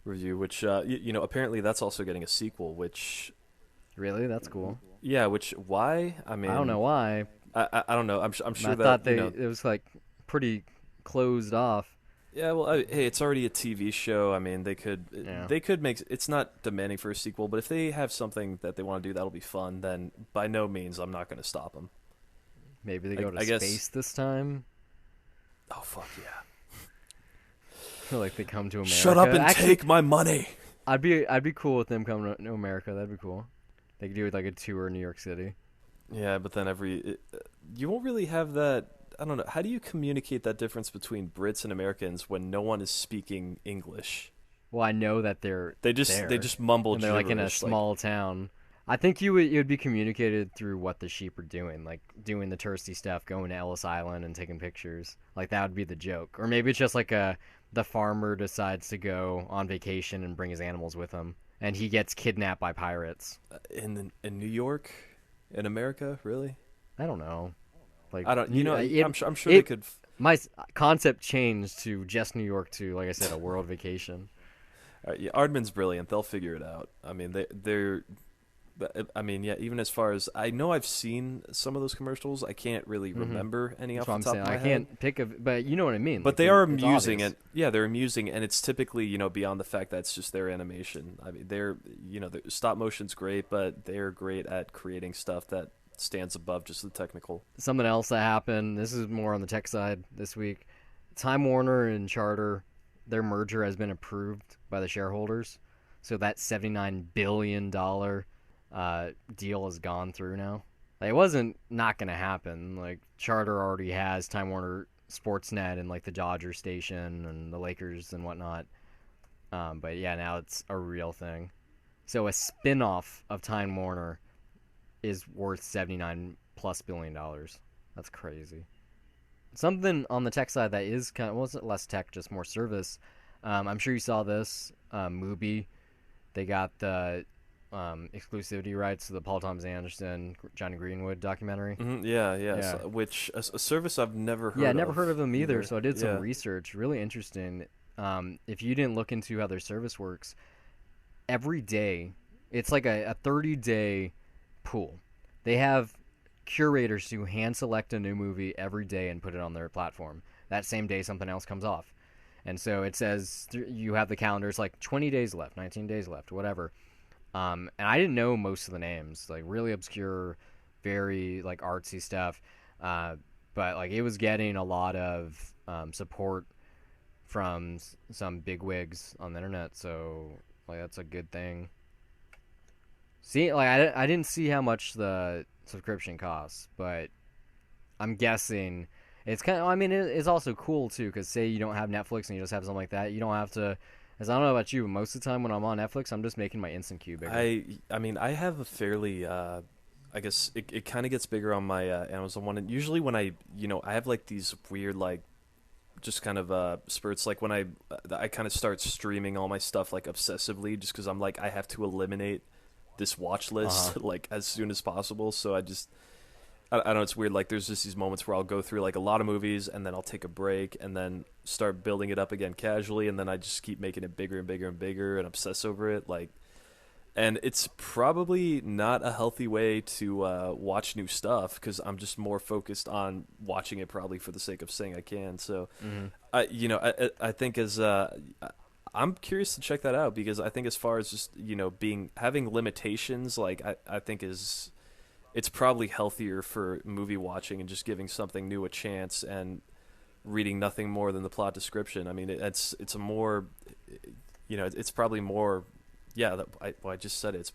review, which apparently that's also getting a sequel. Which really, that's cool. Yeah. Why? I mean, I don't know why. I don't know. I'm sure I thought it was like pretty closed off. Yeah, well, hey, it's already a TV show. I mean, they could make. It's not demanding for a sequel, but if they have something that they want to do that'll be fun, then by no means I'm not going to stop them. Maybe they go to space this time. Oh fuck yeah! I feel like they come to America. Shut up and take my money. I'd be cool with them coming to America. That'd be cool. They could do like a tour in New York City. Yeah, but then you won't really have that. I don't know. How do you communicate that difference between Brits and Americans when no one is speaking English? Well, I know that they just mumble. And they're like in a small town. I think it would be communicated through what the sheep are doing, like doing the touristy stuff, going to Ellis Island and taking pictures. Like that would be the joke, or maybe it's just like the farmer decides to go on vacation and bring his animals with him, and he gets kidnapped by pirates. In New York, in America, really? I don't know. Like I don't. I'm sure they could. My concept changed to just New York to, like I said, a world vacation. Yeah, Aardman's brilliant. They'll figure it out. I mean, they're. I mean, yeah. Even as far as I know, I've seen some of those commercials. I can't really remember any off the top of my head. I can't pick but you know what I mean. But like, they are amusing, and yeah, they're amusing, and it's typically beyond the fact that it's just their animation. I mean, they're stop motion's great, but they're great at creating stuff that stands above just the technical. Something else that happened. This is more on the tech side this week. Time Warner and Charter, their merger has been approved by the shareholders, so that $79 billion deal has gone through now. Like, it wasn't not going to happen. Like, Charter already has Time Warner Sportsnet and like the Dodgers station and the Lakers and whatnot. But yeah, now it's a real thing. So a spin-off of Time Warner is worth $79 plus $1 billion. That's crazy. Something on the tech side that is kind of wasn't less tech, just more service. I'm sure you saw this. Mubi, they got the exclusivity rights to the Paul Thomas Anderson, Johnny Greenwood documentary. Mm-hmm. Yeah. Yeah, So, which a service I've never heard yeah, of never heard of them either. either. So I did some Yeah. research. Really interesting. If you didn't look into how their service works, every day, it's like a 30-day pool. They have curators who hand select a new movie every day and put it on their platform. That same day, something else comes off. And so it says you have the calendar. It's like 20 days left, 19 days left, whatever. And I didn't know most of the names, like really obscure, very like artsy stuff. But like it was getting a lot of support from some bigwigs on the internet. So like that's a good thing. See, like I didn't see how much the subscription costs, but I'm guessing it's kind of. I mean, it's also cool too, because say you don't have Netflix and you just have something like that, you don't have to. As I don't know about you, but most of the time when I'm on Netflix, I'm just making my instant queue bigger. I mean, I have a fairly I guess it kind of gets bigger on my Amazon one. And usually when I have like these weird like just kind of spurts, like when I kind of start streaming all my stuff like obsessively, just because I'm like I have to eliminate this watch list like as soon as possible. So I don't know, it's weird. Like there's just these moments where I'll go through like a lot of movies and then I'll take a break and then start building it up again casually, and then I just keep making it bigger and bigger and bigger and obsess over it. Like, and it's probably not a healthy way to watch new stuff, because I'm just more focused on watching it probably for the sake of saying I can. So, I think I'm curious to check that out, because I think as far as just having limitations, like I think it's probably healthier for movie watching and just giving something new a chance and reading nothing more than the plot description. I mean, it's a more, it's probably more. Yeah, I just said it. It's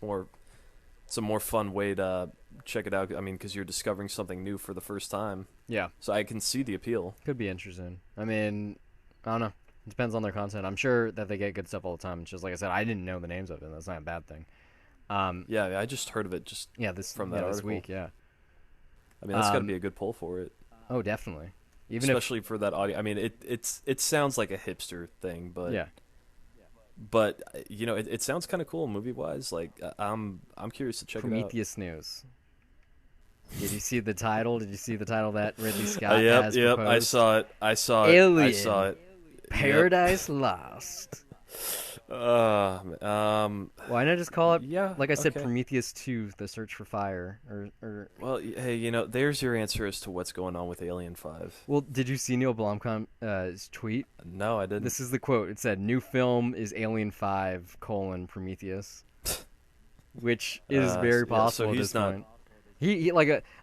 a more fun way to check it out. I mean, because you're discovering something new for the first time. Yeah. So I can see the appeal. Could be interesting. I mean, I don't know. It depends on their content. I'm sure that they get good stuff all the time. It's just like I said, I didn't know the names of it. That's not a bad thing. Yeah, I just heard of it from that this article. week. Yeah. I mean, that's got to be a good pull for it. Oh, definitely. Especially for that audio. I mean, it sounds like a hipster thing, but yeah. But it sounds kind of cool movie wise. Like I'm curious to check it out. Prometheus news. Did you see the title? Did you see the title that Ridley Scott has proposed? I saw it. Alien. I saw it. Paradise Lost. Why not just call it? Yeah, like I said, Prometheus 2: The Search for Fire. Or well, hey, there's your answer as to what's going on with Alien 5. Well, did you see Neil Blomkamp's tweet? No, I didn't. This is the quote. It said, "New film is Alien 5: Prometheus," which is very possible. So at he's this not. Point. He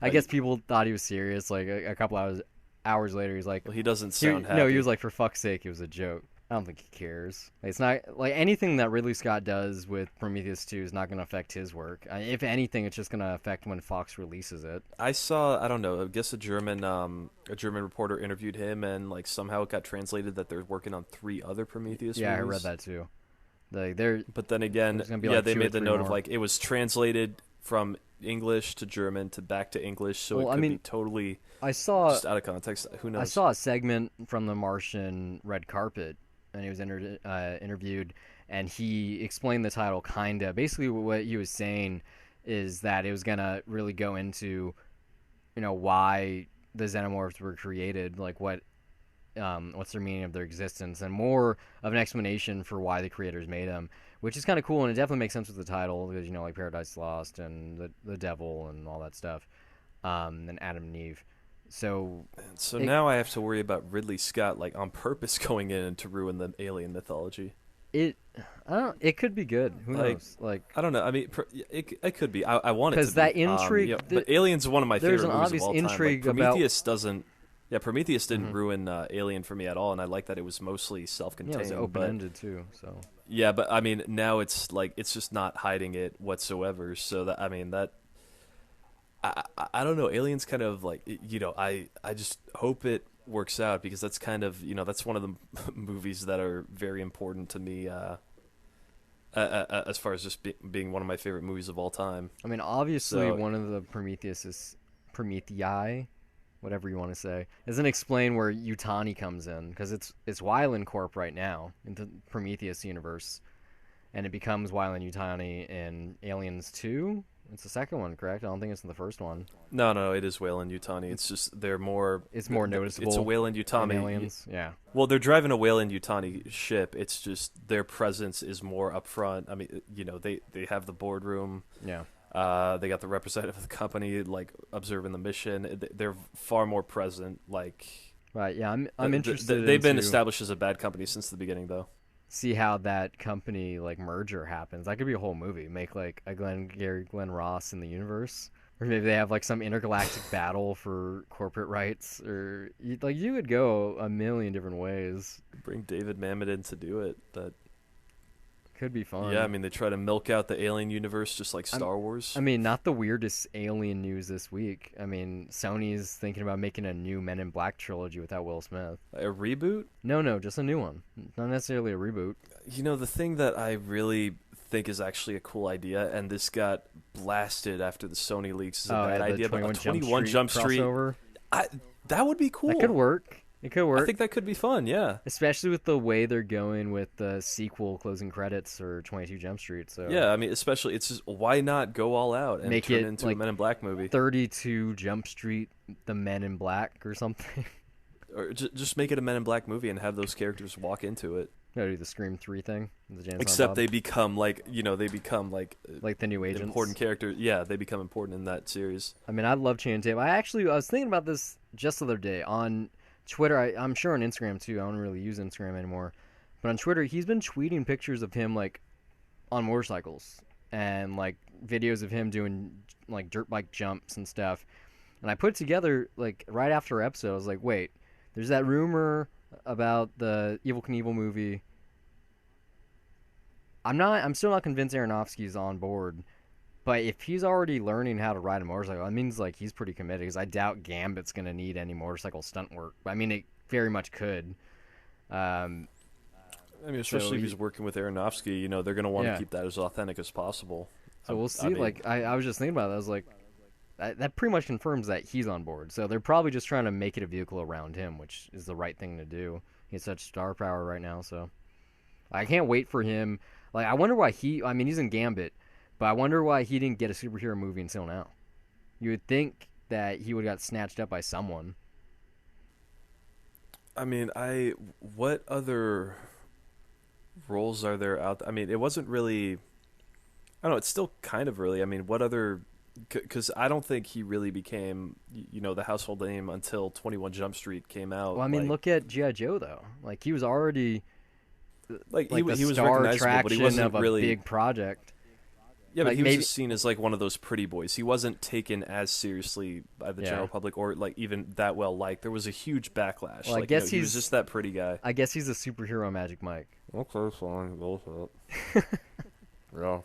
I guess people thought he was serious. Like a couple hours later, he's like, well, he doesn't sound happy. No, he was like, for fuck's sake, it was a joke. I don't think he cares. It's not like anything that Ridley Scott does with Prometheus 2 is not going to affect his work. If anything, it's just going to affect when Fox releases it. I don't know, I guess a German reporter interviewed him, and like somehow it got translated that they're working on 3 other Prometheus movies. I read that too. But then again, they made the note of like it was translated from English to German to back to English, so it could be totally just out of context. Who knows? I saw a segment from The Martian red carpet, and he was interviewed, and he explained the title kinda. Basically, what he was saying is that it was gonna really go into, why the xenomorphs were created, like what's their meaning of their existence, and more of an explanation for why the creators made them, which is kind of cool, and it definitely makes sense with the title, because like Paradise Lost and the devil and all that stuff, and Adam and Eve. So now I have to worry about Ridley Scott like on purpose going in to ruin the alien mythology. It could be good. Who knows? Like I don't know. I mean, it could be. I want it to be. Because that intrigue. But Alien's one of my favorite movies of all time. There's an obvious intrigue like, Prometheus about... doesn't. Yeah, Prometheus didn't ruin Alien for me at all, and I like that it was mostly self-contained. Yeah, it was open-ended too. So. Yeah, but I mean, now it's like it's just not hiding it whatsoever. So that I don't know. Alien's kind of like I just hope it works out, because that's kind of that's one of the movies that are very important to me. As far as just being one of my favorite movies of all time. I mean, obviously, one of the Prometheus, whatever you want to say. It doesn't explain where Yutani comes in, because it's Wyland Corp right now in the Prometheus universe, and it becomes Wyland Yutani in Aliens 2. It's the second one, correct? I don't think it's in the first one. No, it is Weyland Yutani. It's just they're more. It's more noticeable. It's a Weyland Yutani. Aliens, yeah. Well, they're driving a Weyland Yutani ship. It's just their presence is more upfront. I mean, they have the boardroom. Yeah. They got the representative of the company, like, observing the mission. They're far more present. Like, right. Yeah, I'm interested. They've been established as a bad company since the beginning, though. See how that company like merger happens. That could be a whole movie. Make like a Glenn Ross in the universe, or maybe they have like some intergalactic battle for corporate rights, or like you could go a million different ways. Bring David Mamet in to do it. That could be fun. Yeah, I mean they try to milk out the alien universe just like Star Wars. I mean, not the weirdest alien news this week. I mean, Sony's thinking about making a new Men in Black trilogy without Will Smith. A reboot? No, just a new one. Not necessarily a reboot. You know, the thing that I really think is actually a cool idea, and this got blasted after the Sony leaks, is a bad idea, but a 21 Jump Street crossover. That would be cool. That could work. It could work. I think that could be fun, yeah. Especially with the way they're going with the sequel closing credits for 22 Jump Street. So yeah, I mean, especially, it's just, why not go all out and make turn it into like a Men in Black movie? 32 Jump Street, the Men in Black or something. Or just make it a Men in Black movie and have those characters walk into it. No, do the Scream 3 thing. Except they become like, like the new agents. Important characters. Yeah, they become important in that series. I mean, I love Channing Tatum. I was thinking about this just the other day on Twitter. I'm sure on Instagram too. I don't really use Instagram anymore, but on Twitter he's been tweeting pictures of him like on motorcycles and like videos of him doing like dirt bike jumps and stuff. And I put it together like right after our episode. I was like, wait, there's that rumor about the Evel Knievel movie. I'm still not convinced Aronofsky's on board. But if he's already learning how to ride a motorcycle, that means like he's pretty committed. Because I doubt Gambit's gonna need any motorcycle stunt work. I mean, it very much could. I mean, especially if he's working with Aronofsky, they're gonna want to keep that as authentic as possible. So we'll see. I was just thinking about it. I was like, that pretty much confirms that he's on board. So they're probably just trying to make it a vehicle around him, which is the right thing to do. He has such star power right now. So I can't wait for him. Like, I wonder why he's in Gambit. But I wonder why he didn't get a superhero movie until now. You would think that he would have got snatched up by someone. I mean, what other roles are there out there? I mean, it wasn't really... I don't know, it's still kind of early. I mean, what other... Because I don't think he really became, the household name until 21 Jump Street came out. Well, I mean, look at G.I. Joe, though. Like, he was already... Like he was star recognizable, but he wasn't of a really... big project. Yeah, but he was just seen as like one of those pretty boys. He wasn't taken as seriously by the general public, or like even that well liked. There was a huge backlash. Well, I guess he was just that pretty guy. I guess he's a superhero, Magic Mike. Okay, fine, bullshit. Yeah.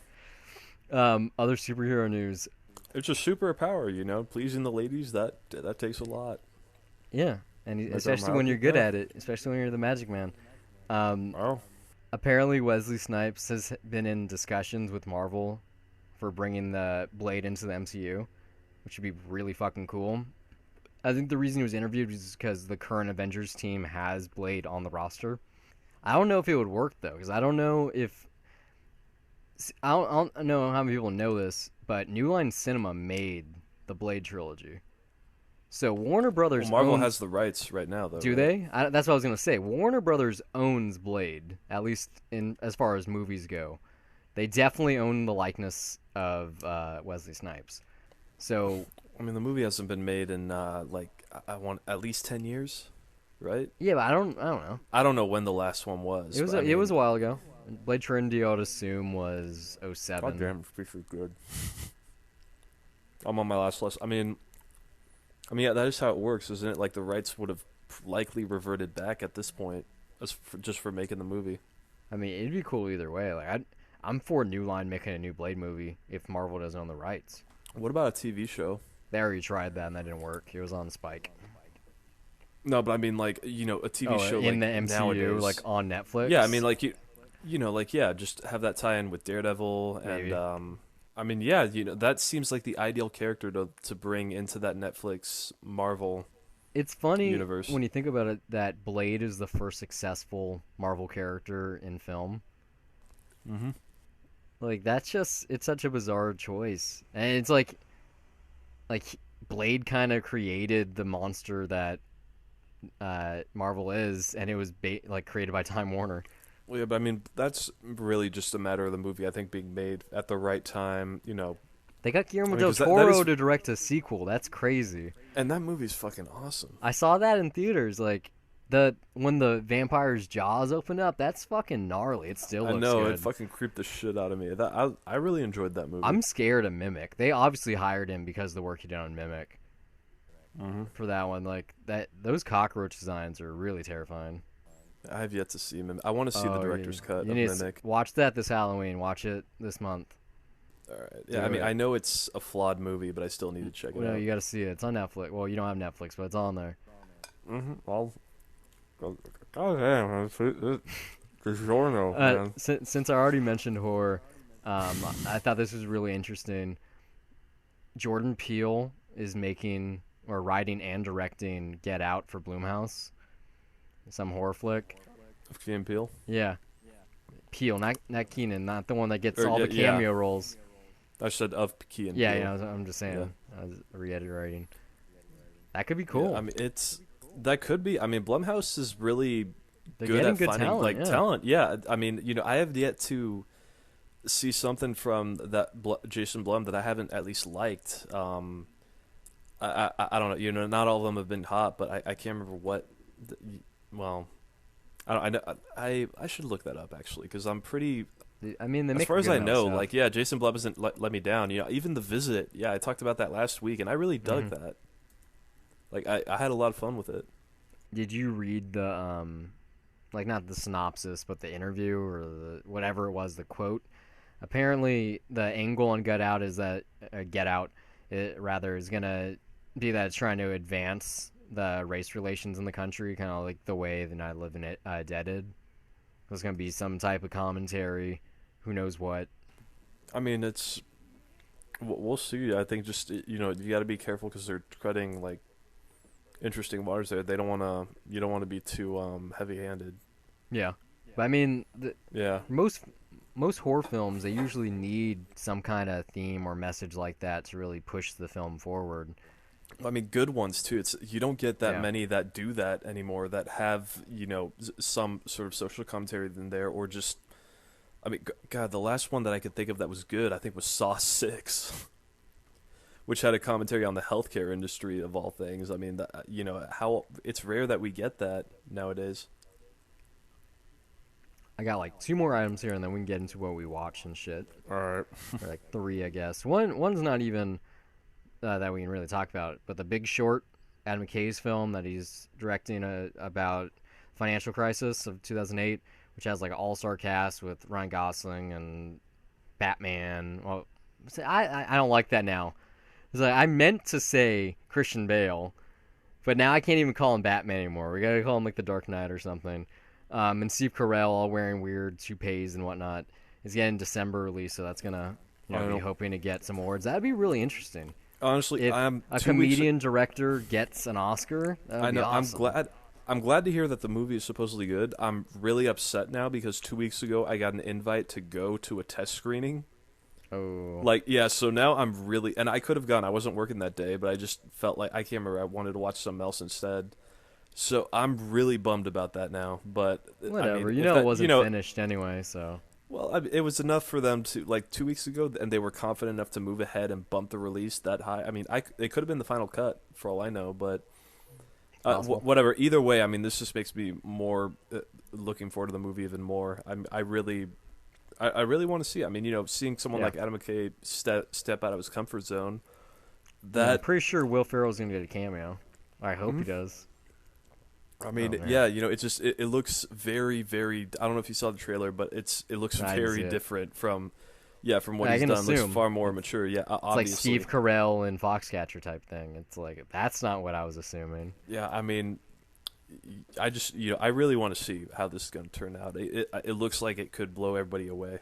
Other superhero news. It's a superpower, pleasing the ladies. That takes a lot. Yeah, and especially when you're good at it. Especially when you're the Magic Man. Apparently, Wesley Snipes has been in discussions with Marvel for bringing the Blade into the MCU, which would be really fucking cool. I think the reason he was interviewed is because the current Avengers team has Blade on the roster. I don't know if it would work, though, because I don't know how many people know this, but New Line Cinema made the Blade trilogy. So Warner Brothers Marvel has the rights right now, though. Do they? That's what I was going to say. Warner Brothers owns Blade, at least as far as movies go. They definitely own the likeness of Wesley Snipes. So, I mean, the movie hasn't been made in I want at least 10 years, right? Yeah, but I don't know. I don't know when the last one was. It was a while ago. Blade Trinity, I would assume, was 07. God damn, it's pretty good. I'm on my last list. I mean, yeah, that is how it works, isn't it? Like, the rights would have likely reverted back at this point, just for making the movie. I mean, it'd be cool either way. Like, I'm for New Line making a new Blade movie if Marvel doesn't own the rights. What about a TV show? They already tried that and that didn't work. It was on Spike. No, but I mean, like, a TV show in like the MCU, nowadays, like on Netflix. Yeah, I mean, like just have that tie-in with Daredevil and I mean, yeah, that seems like the ideal character to bring into that Netflix Marvel It's funny universe. when you think about it that Blade is the first successful Marvel character in film. Mm-hmm. Like it's such a bizarre choice. And it's like Blade kind of created the monster that Marvel is, and it was like created by Time Warner. Well, yeah, but I mean, that's really just a matter of the movie, I think, being made at the right time. They got Guillermo I mean, del 'cause that Toro is, to direct a sequel. That's crazy. and that movie's fucking awesome. I saw that in theaters. Like when the vampire's jaws open up, that's fucking gnarly. It still I looks know it good. fucking creeped the shit out of me. I really enjoyed that movie. I'm scared of Mimic. They obviously hired him because of the work he did on Mimic for that one. Like those cockroach designs are really terrifying. I have yet to see Mimic. I want to see the director's cut you of need Mimic. to watch that this Halloween. Watch it this month. All right. Yeah, I mean, I know it's a flawed movie, but I still need to check it out. No, you got to see it. It's on Netflix. Well, you don't have Netflix, but it's on there. Well, God damn, it's Giorno, man. Since I already mentioned horror, I thought this was really interesting. Jordan Peele is making or writing and directing Get Out for Blumhouse, some horror flick. Of Key and Peele? Yeah, Peele, not Keenan, not the one that gets all the cameo roles. I said of Key and Peele. Yeah, I'm just saying. Yeah. I was reiterating. That could be cool. Yeah, I mean, that could be. I mean, Blumhouse is really good at finding talent, talent. Yeah, I mean, I have yet to see something from that Jason Blum that I haven't at least liked. I don't know. Not all of them have been hot, but I can't remember what. Well, I should look that up actually because I'm pretty. I mean, as far as I know, like Jason Blum hasn't let me down. Even The Visit. Yeah, I talked about that last week, and I really dug that. Like I had a lot of fun with it. Did you read the like not the synopsis, but the interview or the whatever it was, the quote? Apparently, the angle on Get Out is that Get Out, is gonna be that it's trying to advance the race relations in the country, kind of like the way the Night Live and Dead did. There's gonna be some type of commentary. Who knows what? I mean, we'll see. I think just you got to be careful because they're treading like interesting waters there. They don't want to. You don't want to be too heavy-handed. Yeah, but I mean, most horror films, they usually need some kind of theme or message like that to really push the film forward. I mean, good ones too. You don't get that many that do that anymore. That have some sort of social commentary in there, or just. I mean, God, the last one that I could think of that was good, I think, was Saw 6, which had a commentary on the healthcare industry of all things. I mean, how it's rare that we get that nowadays. I got like 2 more items here, and then we can get into what we watch and shit. All right. Or like 3, I guess. One's not even that we can really talk about, but The Big Short, Adam McKay's film that he's directing about financial crisis of 2008, which has like an all-star cast with Ryan Gosling and Batman. Well, I don't like that now. It's like I meant to say Christian Bale, but now I can't even call him Batman anymore. We gotta call him like the Dark Knight or something. And Steve Carell all wearing weird toupees and whatnot is getting December release, so that's gonna be hoping to get some awards. That'd be really interesting. Honestly, if a comedian director gets an Oscar, that'd be awesome. I'm glad to hear that the movie is supposedly good. I'm really upset now because 2 weeks ago I got an invite to go to a test screening. Oh. So now I'm really... And I could have gone. I wasn't working that day, but I just felt like... I can't remember. I wanted to watch something else instead. So I'm really bummed about that now. But whatever. I mean, it wasn't finished anyway, so... Well, it was enough for them to... Like, 2 weeks ago, and they were confident enough to move ahead and bump the release that high. I mean, it could have been the final cut, for all I know, but... whatever. Either way, I mean, this just makes me more looking forward to the movie even more. I really want to see it. I mean, seeing someone like Adam McKay step out of his comfort zone. I'm pretty sure Will Ferrell's gonna get a cameo. I hope he does. I mean, it looks very, very. I don't know if you saw the trailer, but it looks very different from what he's done. Looks far more mature. Yeah, obviously. It's like Steve Carell and Foxcatcher type thing. It's like that's not what I was assuming. Yeah, I mean, I just I really want to see how this is going to turn out. It looks like it could blow everybody away.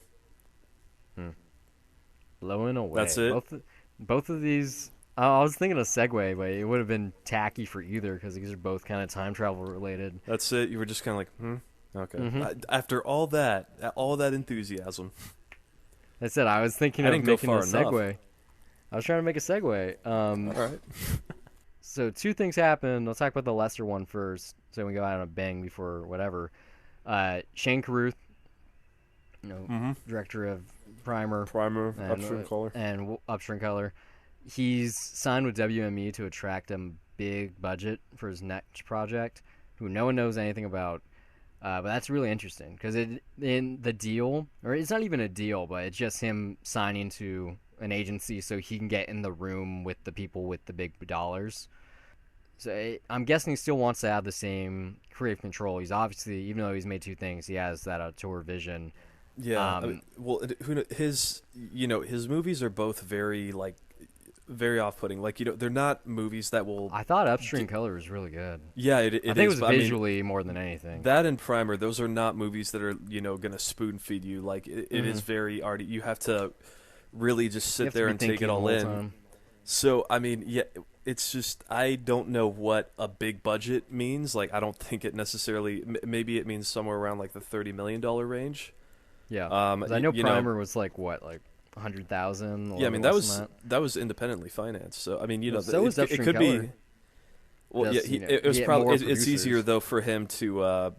Blowing That's away. it. Both of these. I was thinking of Segway, but it would have been tacky for either because these are both kind of time travel related. That's it. You were just kind of like, okay. Mm-hmm. After all that enthusiasm, I said I was thinking I of didn't go making a far enough. segue. I was trying to make a segue. All right. So two things happened. Let's talk about the lesser one first, so we go out on a bang before whatever. Shane Carruth, director of Primer, Upstream Color, and Upstream Color. He's signed with WME to attract a big budget for his next project, who no one knows anything about. But that's really interesting because in the deal, or it's not even a deal, but it's just him signing to an agency so he can get in the room with the people with the big dollars. So I'm guessing he still wants to have the same creative control. He's obviously, even though he's made two things, he has that auteur vision. Yeah. His movies are both very off-putting. Like, they're not movies that will. I thought Upstream Color was really good. Yeah, I think it was visually more than anything. That and Primer, those are not movies that are going to spoon feed you. Like, it is very arty. You have to really just sit there and take it all in. Time. So, I mean, yeah, it's just, I don't know what a big budget means. Like, I don't think it necessarily, maybe it means somewhere around like the $30 million range. Yeah. I know Primer was like 100,000. Yeah, I mean, that was independently financed. So, I mean, so was it could Color. be. Well, yeah, it was probably. It's easier though for him to,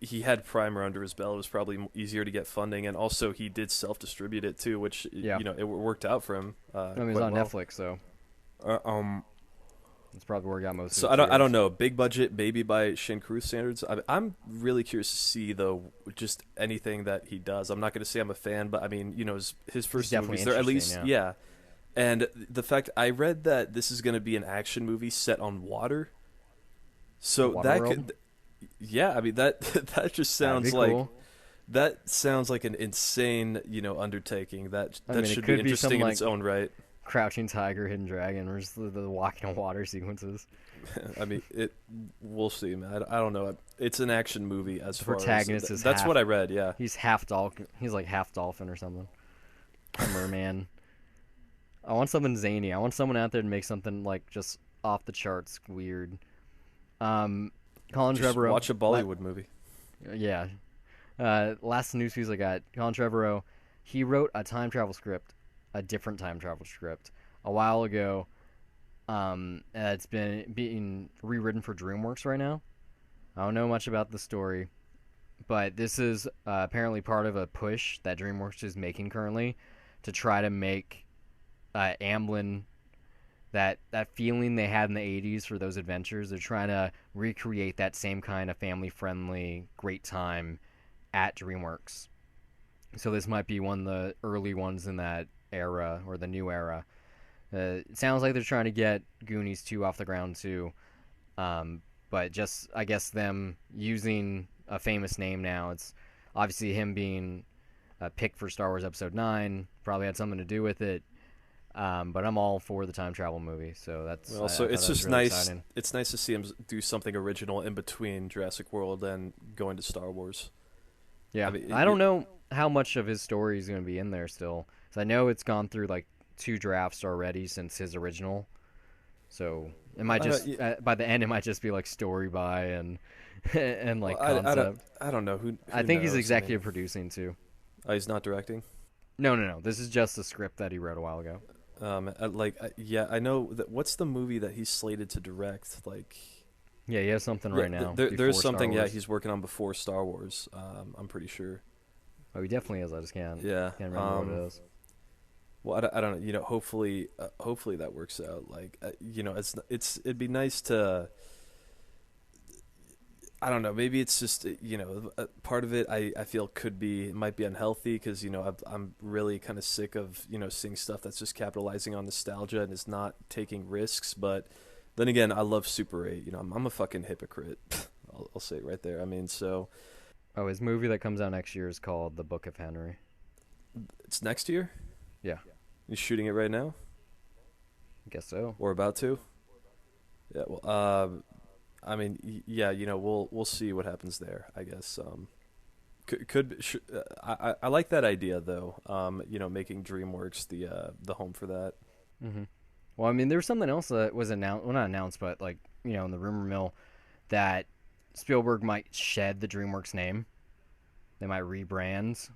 he had Primer under his belt. It was probably easier to get funding, and also he did self-distribute it too, which it worked out for him. I mean, it was on Netflix, so. It's probably where he got most. So I don't know. Big budget, maybe by Shane Carruth standards. I'm really curious to see though, just anything that he does. I'm not going to say I'm a fan, but I mean, his first movies, they're at least yeah. And the fact I read that this is going to be an action movie set on water, so that could, yeah. I mean that just sounds like cool. That sounds like an insane undertaking. That should be could interesting be in its own right. Crouching Tiger, Hidden Dragon, or just the walking on water sequences. I mean, we'll see, man. I don't know. It's an action movie as far protagonist as is that's half, what I read. Yeah, he's half dolphin. He's like half dolphin or something. A merman. I want something zany. I want someone out there to make something like just off the charts weird. Colin Trevorrow. Watch a Bollywood movie. Yeah. Last news piece I got. Colin Trevorrow. He wrote a time travel script. A different time travel script a while ago. It's been being rewritten for DreamWorks right now. I don't know much about the story, but this is apparently part of a push that DreamWorks is making currently to try to make Amblin that feeling they had in the 80s for those adventures. They're trying to recreate that same kind of family-friendly, great time at DreamWorks. So this might be one of the early ones in that era, or the new era. It sounds like they're trying to get Goonies 2 off the ground too, but just I guess them using a famous name now. It's obviously him being picked for Star Wars Episode 9 probably had something to do with it, but I'm all for the time travel movie, so that's so it's just really nice exciting. It's nice to see him do something original in between Jurassic World and going to Star Wars. Yeah, I mean, I don't know how much of his story is going to be in there still. So I know it's gone through like 2 drafts already since his original. So it might just by the end it might just be like story by and like concept. I don't know who I think he's executive producing too. Oh, he's not directing? No. This is just the script that he wrote a while ago. I know that. What's the movie that he's slated to direct? Like, yeah, he has something right now. There's something. Yeah, he's working on before Star Wars. I'm pretty sure. Oh, he definitely is. I just can't. Yeah, can't remember what it is. Well, I don't know. Hopefully that works out. Like, it'd be nice to. I don't know. Maybe it's just part of it. I feel might be unhealthy because I'm really kind of sick of seeing stuff that's just capitalizing on nostalgia and is not taking risks. But then again, I love Super 8. I'm a fucking hypocrite. I'll say it right there. I mean, so. Oh, his movie that comes out next year is called The Book of Henry. It's next year? Yeah. He's shooting it right now? I guess so. Or about to? Yeah, well, I mean, yeah, we'll see what happens there, I guess. I like that idea though. Making DreamWorks the home for that. Mm-hmm. Well, I mean, there's something else that was announced, well, not announced, but like in the rumor mill, that Spielberg might shed the DreamWorks name. They might rebrand.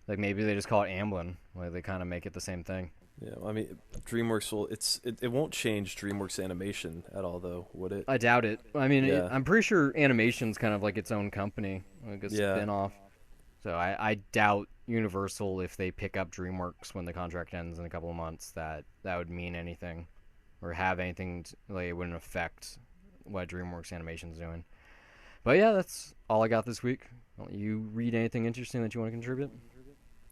Like maybe they just call it Amblin. Like they kind of make it the same thing. Yeah, I mean, DreamWorks it won't change DreamWorks Animation at all, though, would it? I doubt it. I mean, Yeah. I'm pretty sure animation's kind of like its own company, like a Yeah. spin-off. So I doubt Universal, if they pick up DreamWorks when the contract ends in a couple of months, that would mean anything or have anything like it wouldn't affect what DreamWorks Animation's doing. But yeah, that's all I got this week. You read anything interesting that you want to contribute?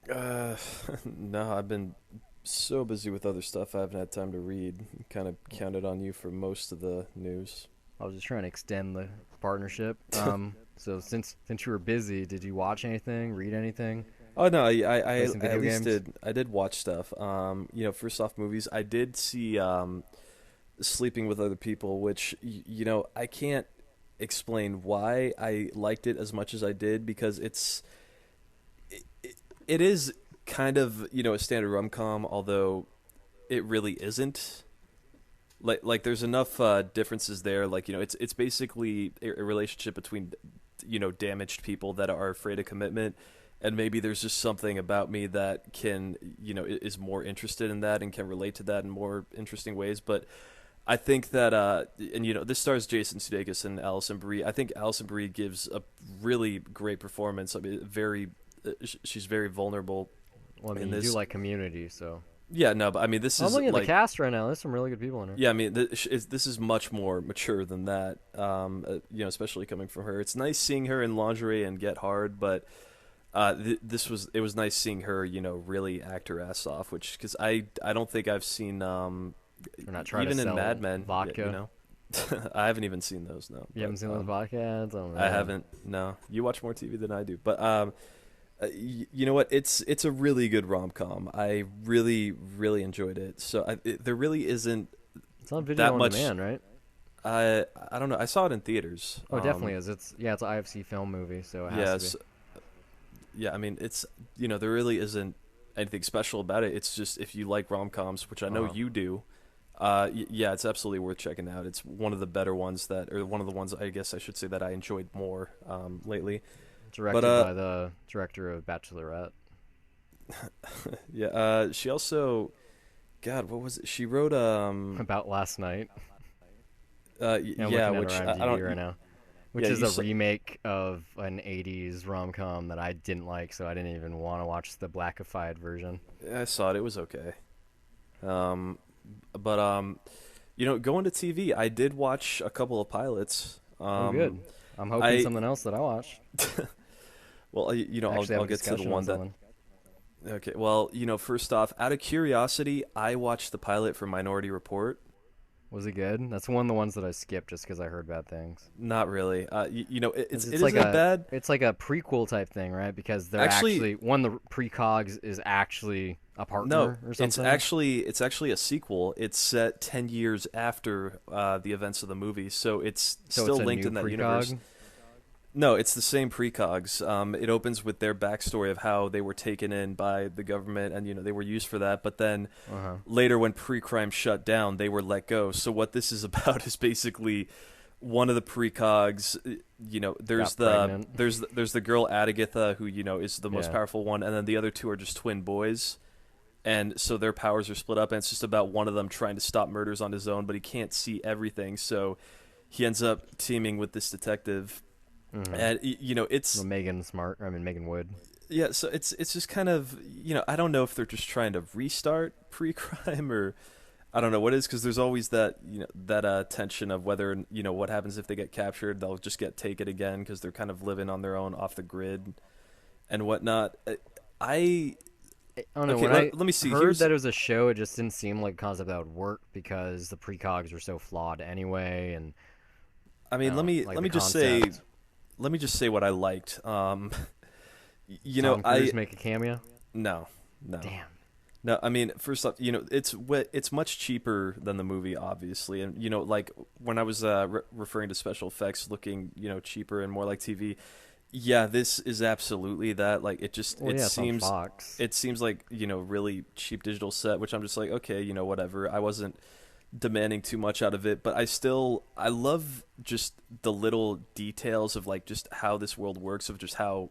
No, I've been so busy with other stuff I haven't had time to read. Kind of counted on you for most of the news. I was just trying to extend the partnership. So since you were busy, did you watch anything, read anything? Oh no, I at least did watch stuff. First off, movies. I did see Sleeping with Other People, which I can't explain why I liked it as much as I did, because it is kind of a standard rom-com, although it really isn't. Like there's enough differences there. Like it's basically a relationship between damaged people that are afraid of commitment, and maybe there's just something about me that can is more interested in that and can relate to that in more interesting ways. But I think that this stars Jason Sudeikis and Alison Brie. I think Alison Brie gives a really great performance. I mean, she's very vulnerable. Well, I mean, you do like Community, so. Yeah, no, but I mean, this I'm is looking at like the cast right now. There's some really good people in it. Yeah, I mean, this is much more mature than that. Especially coming from her. It's nice seeing her in lingerie and get hard, but it was nice seeing her, really act her ass off. Which, because I don't think I've seen We're not trying even to in sell Mad Men vodka. I haven't even seen those. No, You haven't seen those vodka ads? Oh, I haven't. No, you watch more TV than I do, but you know what? It's a really good rom-com. I really, really enjoyed it. So there really isn't it's on video that on much. demand, right? I don't know. I saw it in theaters. Oh, it definitely is. It's an IFC film movie, so it has to be. Yeah, I mean, it's there really isn't anything special about it. It's just if you like rom-coms, which I know you do. Yeah, it's absolutely worth checking out. It's one of the better ones one of the ones I guess I should say that I enjoyed more lately. Directed by the director of Bachelorette. Yeah, she also, God, what was it? She wrote About Last Night. Yeah, which I don't right now. Which is a remake of an '80s rom-com that I didn't like, so I didn't even want to watch the blackified version. I saw it. It was okay. But going to TV, I did watch a couple of pilots. Good. I'm hoping something else that I watched. Well, I'll get to the one that. Okay, well, first off, out of curiosity, I watched the pilot for Minority Report. Was it good? That's one of the ones that I skipped just because I heard bad things. Not really. It isn't like bad. It's like a prequel type thing, right? Because they're actually one of the precogs is actually a partner or something. It's actually a sequel. It's set 10 years after the events of the movie, so it's still linked in that universe. No, it's the same precogs. It opens with their backstory of how they were taken in by the government and they were used for that. But then later, when pre-crime shut down, they were let go. So what this is about is basically one of the precogs. There's the girl Agatha who is the most powerful one, and then the other two are just twin boys. And so their powers are split up, and it's just about one of them trying to stop murders on his own, but he can't see everything. So he ends up teaming with this detective. And it's Megan Wood. Yeah, so it's just kind of I don't know if they're just trying to restart pre-crime or I don't know what it is, because there's always that that tension of whether what happens if they get captured. They'll just get taken again because they're kind of living on their own off the grid and whatnot. I don't know. Okay, let me see. Heard that it was a show. It just didn't seem like a concept that would work because the precogs are so flawed anyway. And I mean, let me just say. Let me just say what I liked. Tom Cruise make a cameo? No. Damn. No, I mean, first off, it's much cheaper than the movie, obviously, and like when I was referring to special effects looking cheaper and more like TV, Yeah, this is absolutely that. Like Well, yeah, it's on Fox. it seems like, really cheap digital set, which I'm just like, okay, whatever. I wasn't demanding too much out of it, but I love just the little details of like just how this world works, of just how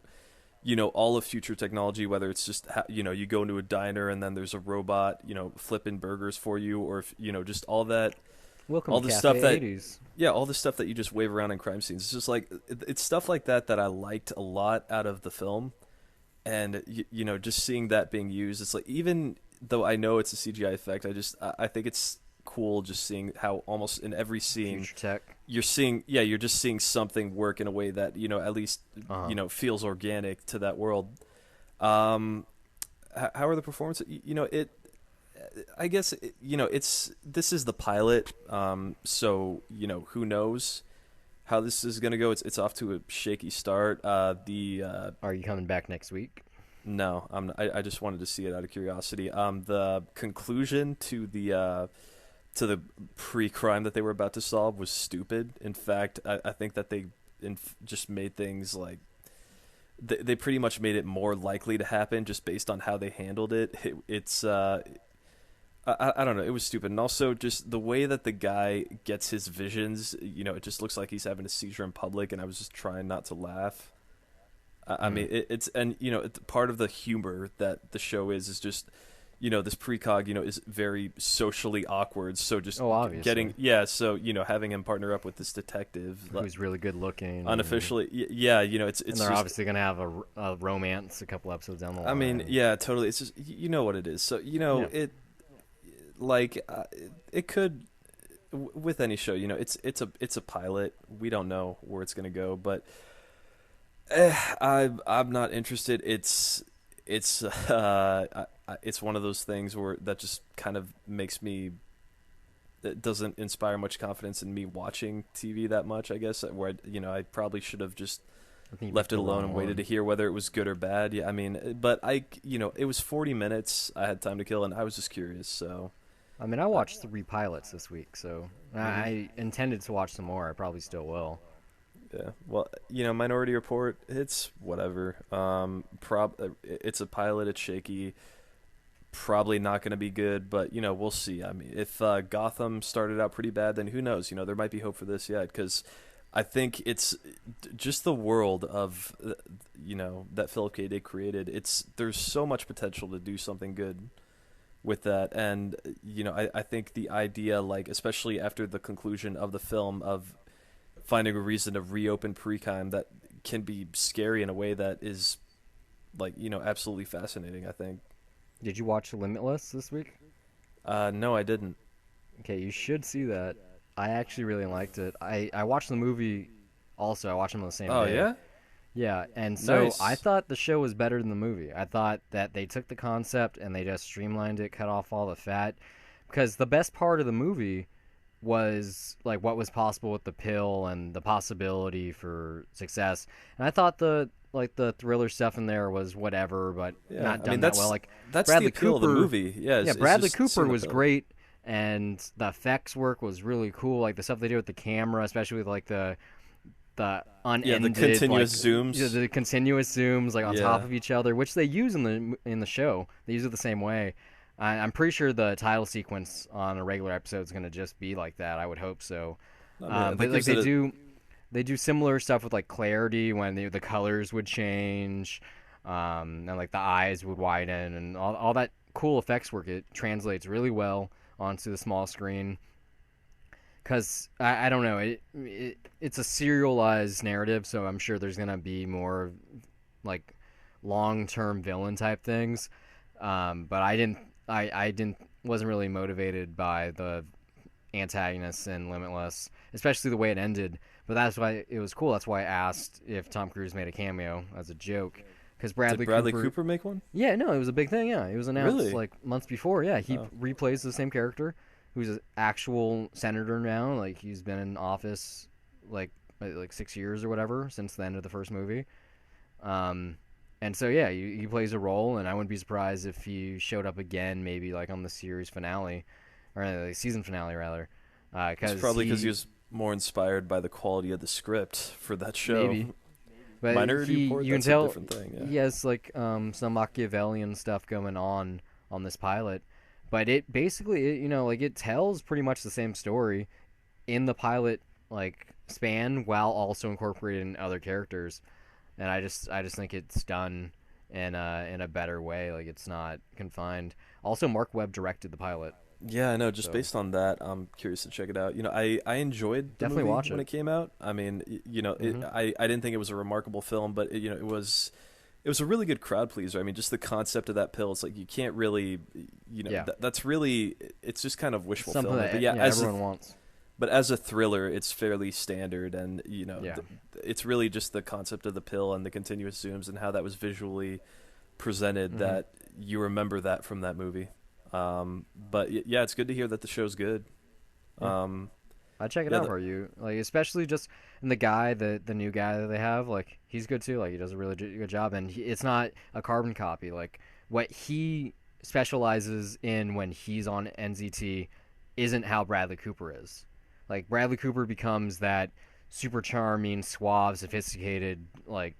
all of future technology, whether it's just how, you go into a diner and then there's a robot, flipping burgers for you, or if, just all that, Welcome all to the stuff Cafe that, 80s. yeah, all the stuff that you just wave around in crime scenes. It's just like it's stuff like that that I liked a lot out of the film, and just seeing that being used, it's like, even though I know it's a CGI effect, I think it's cool just seeing how almost in every scene Future tech. you're just seeing something work in a way that at least feels organic to that world. How are the performances? I guess this is the pilot, so who knows how this is gonna go. It's off to a shaky start. Are you coming back next week? No, I just wanted to see it out of curiosity. The conclusion to the pre-crime that they were about to solve was stupid. In fact, I think that they just made things like they pretty much made it more likely to happen just based on how they handled it. It's I don't know. It was stupid, and also just the way that the guy gets his visions. It just looks like he's having a seizure in public, and I was just trying not to laugh. I mean, it's and part of the humor that the show is just this precog, is very socially awkward. So just obviously. so having him partner up with this detective who's really good looking, unofficially, yeah, it's and they're obviously gonna have a romance a couple episodes down the line. I mean, yeah, totally. It's just what it is. So it like it could with any show. It's a pilot. We don't know where it's gonna go, but I'm not interested. It's one of those things where that just kind of makes me. It doesn't inspire much confidence in me watching TV that much. I guess where I probably should have just left it alone and waited to hear whether it was good or bad. Yeah, I mean, but it was 40 minutes. I had time to kill, and I was just curious. So, I mean, I watched 3 pilots this week, so I intended to watch some more. I probably still will. Yeah, well, Minority Report, it's whatever. It's a pilot. It's shaky. Probably not going to be good, but we'll see. I mean, if Gotham started out pretty bad, then who knows? There might be hope for this yet, because I think it's just the world of that Philip K. Dick created. There's so much potential to do something good with that, and I think the idea, like especially after the conclusion of the film, of finding a reason to reopen Precime that can be scary in a way that is like absolutely fascinating. I think. Did you watch Limitless this week? No, I didn't. Okay, you should see that. I actually really liked it. I watched the movie also. I watched them on the same day. Oh, yeah? Yeah, and so Nice. I thought the show was better than the movie. I thought that they took the concept and they just streamlined it, cut off all the fat. Because the best part of the movie was like what was possible with the pill and the possibility for success. And I thought the thriller stuff in there was whatever, but not done that well. Like that's Bradley the appeal Cooper, of the movie. Yeah, yeah, it's Bradley just Cooper seeing the was film. great, and the effects work was really cool. Like the stuff they did with the camera, especially with like the unended, the continuous like, zooms. the continuous zooms like on top Yeah. of each other, which they use in the show. They use it the same way. I'm pretty sure the title sequence on a regular episode is going to just be like that. I would hope so. I mean, But like they do similar stuff with like clarity when the colors would change, and like the eyes would widen and all that cool effects work. It translates really well onto the small screen. Because I don't know, it's a serialized narrative, so I'm sure there's gonna be more like long-term villain type things. But I wasn't really motivated by the antagonists in Limitless, especially the way it ended. But that's why it was cool. That's why I asked if Tom Cruise made a cameo as a joke. Because Did Bradley Cooper make one? Yeah, no, it was a big thing. Yeah, it was announced Really? like months before. Yeah, he replays the same character, who's an actual senator now. Like he's been in office like 6 years or whatever since the end of the first movie. And so yeah, he plays a role, and I wouldn't be surprised if he showed up again, maybe like on the series finale, or the season finale rather. It's probably because he was more inspired by the quality of the script for that show. Maybe. But Minority Report, you can that's a tell different thing. Yeah. he has like some Machiavellian stuff going on this pilot. But it basically, like it tells pretty much the same story in the pilot like span while also incorporating other characters. And I just think it's done in a better way. Like it's not confined. Also, Mark Webb directed the pilot. Yeah, I know. Just So based on that, I'm curious to check it out. I enjoyed the definitely movie watch when it. it came out. I mean, Hmm. I didn't think it was a remarkable film, but it was a really good crowd pleaser. I mean, just the concept of that pill. It's like you can't really, Yeah, that's really, it's just kind of wishful something fulfillment. that But yeah, everyone wants. but as a thriller, it's fairly standard, and Yeah. it's really just the concept of the pill and the continuous zooms and how that was visually presented Hmm. that you remember that from that movie. But yeah, it's good to hear that the show's good. Yeah. Um, I'd check it yeah, out for you. Like especially just and the new guy that they have, like he's good too. Like he does a really good job, and it's not a carbon copy. Like what he specializes in when he's on NZT isn't how Bradley Cooper is. Like Bradley Cooper becomes that super charming, suave, sophisticated, like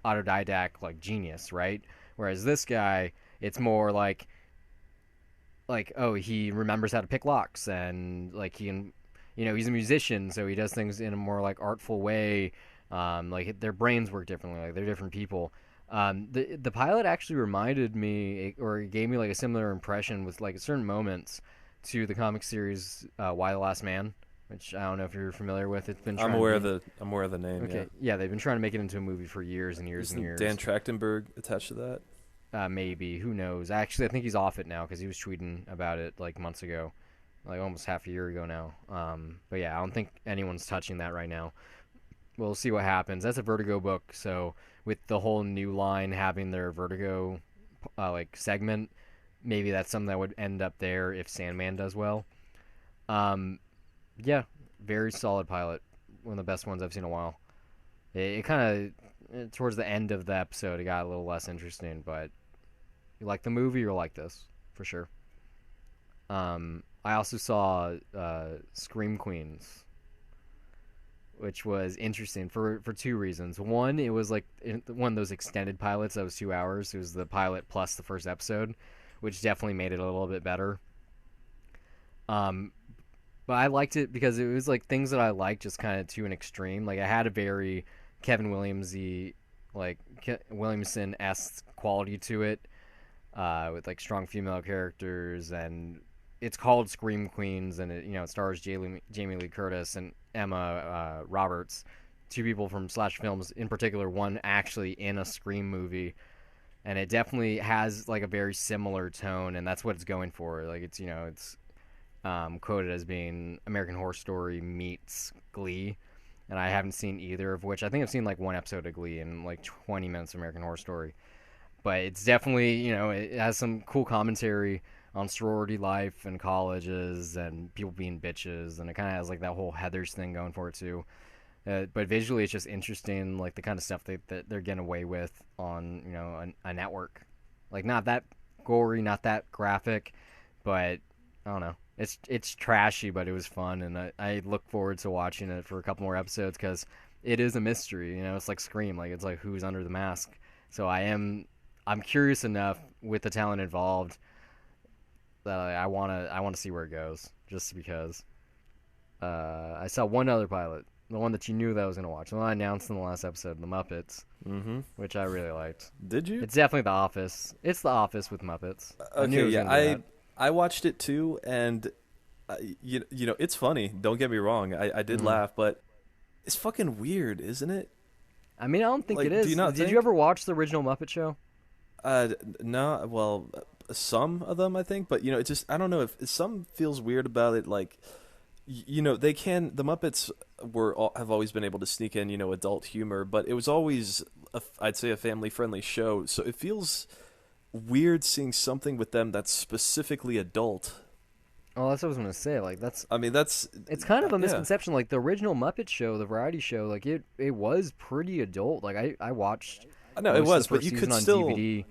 autodidact, like genius, right? Whereas this guy, it's more like oh he remembers how to pick locks and like he can he's a musician so he does things in a more like artful way. Like their brains work differently, like they're different people. The pilot actually reminded me or gave me like a similar impression with like certain moments to the comic series Why the Last Man, which I don't know if you're familiar with. It's been I'm trying to aware be of the name. Yeah, okay, yeah, they've been trying to make it into a movie for years and years and isn't years. Dan Trachtenberg attached to that? Maybe, who knows? Actually, I think he's off it now because he was tweeting about it like months ago, like almost half a year ago now. But yeah, I don't think anyone's touching that right now. We'll see what happens. That's a Vertigo book, so with the whole new line having their Vertigo like segment, maybe that's something that would end up there if Sandman does well. Um, yeah, very solid pilot. One of the best ones I've seen in a while. It kind of towards the end of the episode, it got a little less interesting, but you like the movie, you'll like this for sure. I also saw Scream Queens, which was interesting for two reasons. One, it was like one of those extended pilots that was 2 hours. It was the pilot plus the first episode, which definitely made it a little bit better. Um, but I liked it because it was like things that I liked just kind of to an extreme. Like I had a very Kevin Williamsy, like Williamson-esque quality to it, with like strong female characters, and it's called Scream Queens, and it stars Jamie Lee Curtis and Emma Roberts, two people from slash films, in particular one actually in a Scream movie, and it definitely has like a very similar tone, and that's what it's going for. Like it's quoted as being American Horror Story meets Glee, and I haven't seen either of which. I think I've seen like one episode of Glee and like 20 minutes of American Horror Story, but it's definitely it has some cool commentary on sorority life and colleges and people being bitches, and it kind of has like that whole Heathers thing going for it too. But visually, it's just interesting, like the kind of stuff that they're getting away with on a network, like not that gory, not that graphic, but I don't know. It's trashy, but it was fun, and I look forward to watching it for a couple more episodes because it is a mystery. It's like Scream, like it's like who's under the mask. So I'm curious enough with the talent involved that I wanna see where it goes, just because. I saw one other pilot, the one that you knew that I was gonna watch, the one I announced in the last episode, the Muppets, which I really liked. Did you? It's definitely The Office. It's The Office with Muppets. I knew it Okay, was yeah, gonna be that. I watched it too, and it's funny. Don't get me wrong. I did Mhm. laugh, but it's fucking weird, isn't it? I mean, I don't think Like, it do is. you not Did you think? ever watch the original Muppet Show? No. Well, some of them I think, but it just I don't know if some feels weird about it. Like, the Muppets have always been able to sneak in adult humor, but it was always I'd say a family friendly show. So it feels weird seeing something with them that's specifically adult. Oh, that's what I was gonna say. Like that's I mean, that's it's kind of a yeah. misconception. Like the original Muppet Show, the variety show, like it was pretty adult. Like I watched I know it most of was, the but first you season could on still, DVD.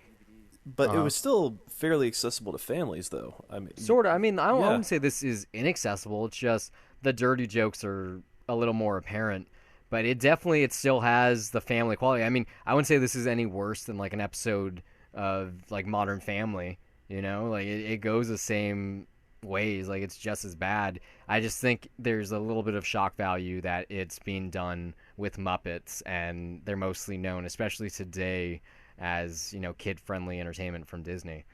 but it was still fairly accessible to families, though. I mean, Sort of. I mean, I yeah. wouldn't say this is inaccessible. It's just the dirty jokes are a little more apparent. but it still has the family quality. I mean, I wouldn't say this is any worse than like an episode of like Modern Family. Like it goes the same ways. Like it's just as bad. I just think there's a little bit of shock value that it's being done with Muppets, and they're mostly known, especially today, as kid-friendly entertainment from Disney.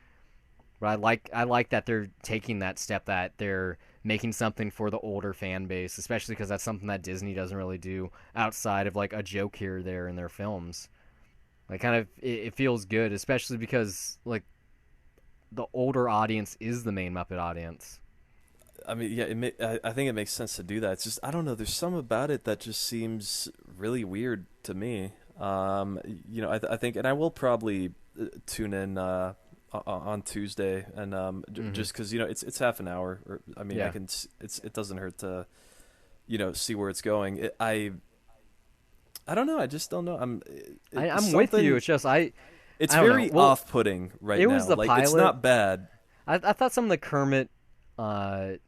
But I like that they're taking that step, that they're making something for the older fan base, especially because that's something that Disney doesn't really do outside of like a joke here or there in their films. Like kind of it feels good, especially because like the older audience is the main Muppet audience. I mean, yeah, I think it makes sense to do that. It's just I don't know. There's some about it that just seems really weird to me. I think, and I will probably tune in on Tuesday, and just because it's half an hour. Or I mean, I can. It doesn't hurt to, see where it's going. I don't know. I just don't know. I'm with you. It's just It's very off-putting right now. It was the pilot. It's not bad. I thought some of the Kermit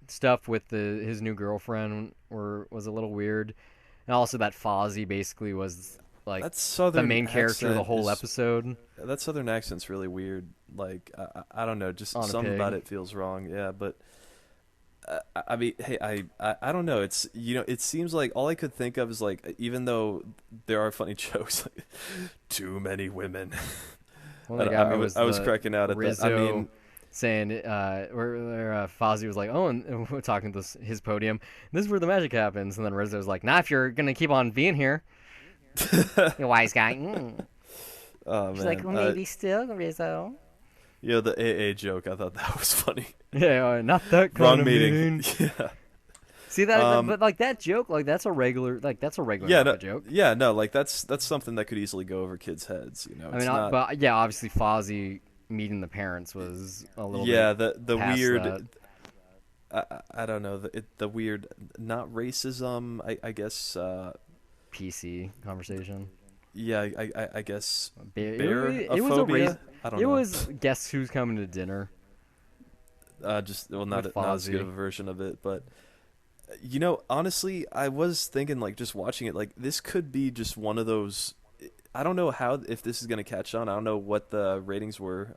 stuff with his new girlfriend was a little weird, and also that Fozzie basically was like the main character of the whole episode. That Southern accent's really weird. Like I don't know, just something about it feels wrong. Yeah, but I mean, hey, I don't know. It's it seems like all I could think of is like, even though there are funny jokes, like too many women. Well, I was cracking out at Rizzo that. I mean, saying where Fozzie was like, oh, and we're talking to his podium. This is where the magic happens, and then Rizzo was like, nah, if you're gonna keep on being here, you wise guy. Oh, she's like, well, maybe still, Rizzo. The AA joke, I thought that was funny. Yeah, not that kind wrong of meeting. Yeah. See that, but like that joke, like that's a regular joke. Yeah, no, like that's something that could easily go over kids' heads. I mean, but yeah, obviously Fozzie meeting the parents was a little the weird. I don't know the weird, not racism. I guess PC conversation. Yeah, I guess it was a race. I don't know. It was guess who's coming to dinner. Not as good of a version of it, but honestly, I was thinking like just watching it, like this could be just one of those. I don't know if this is gonna catch on. I don't know what the ratings were.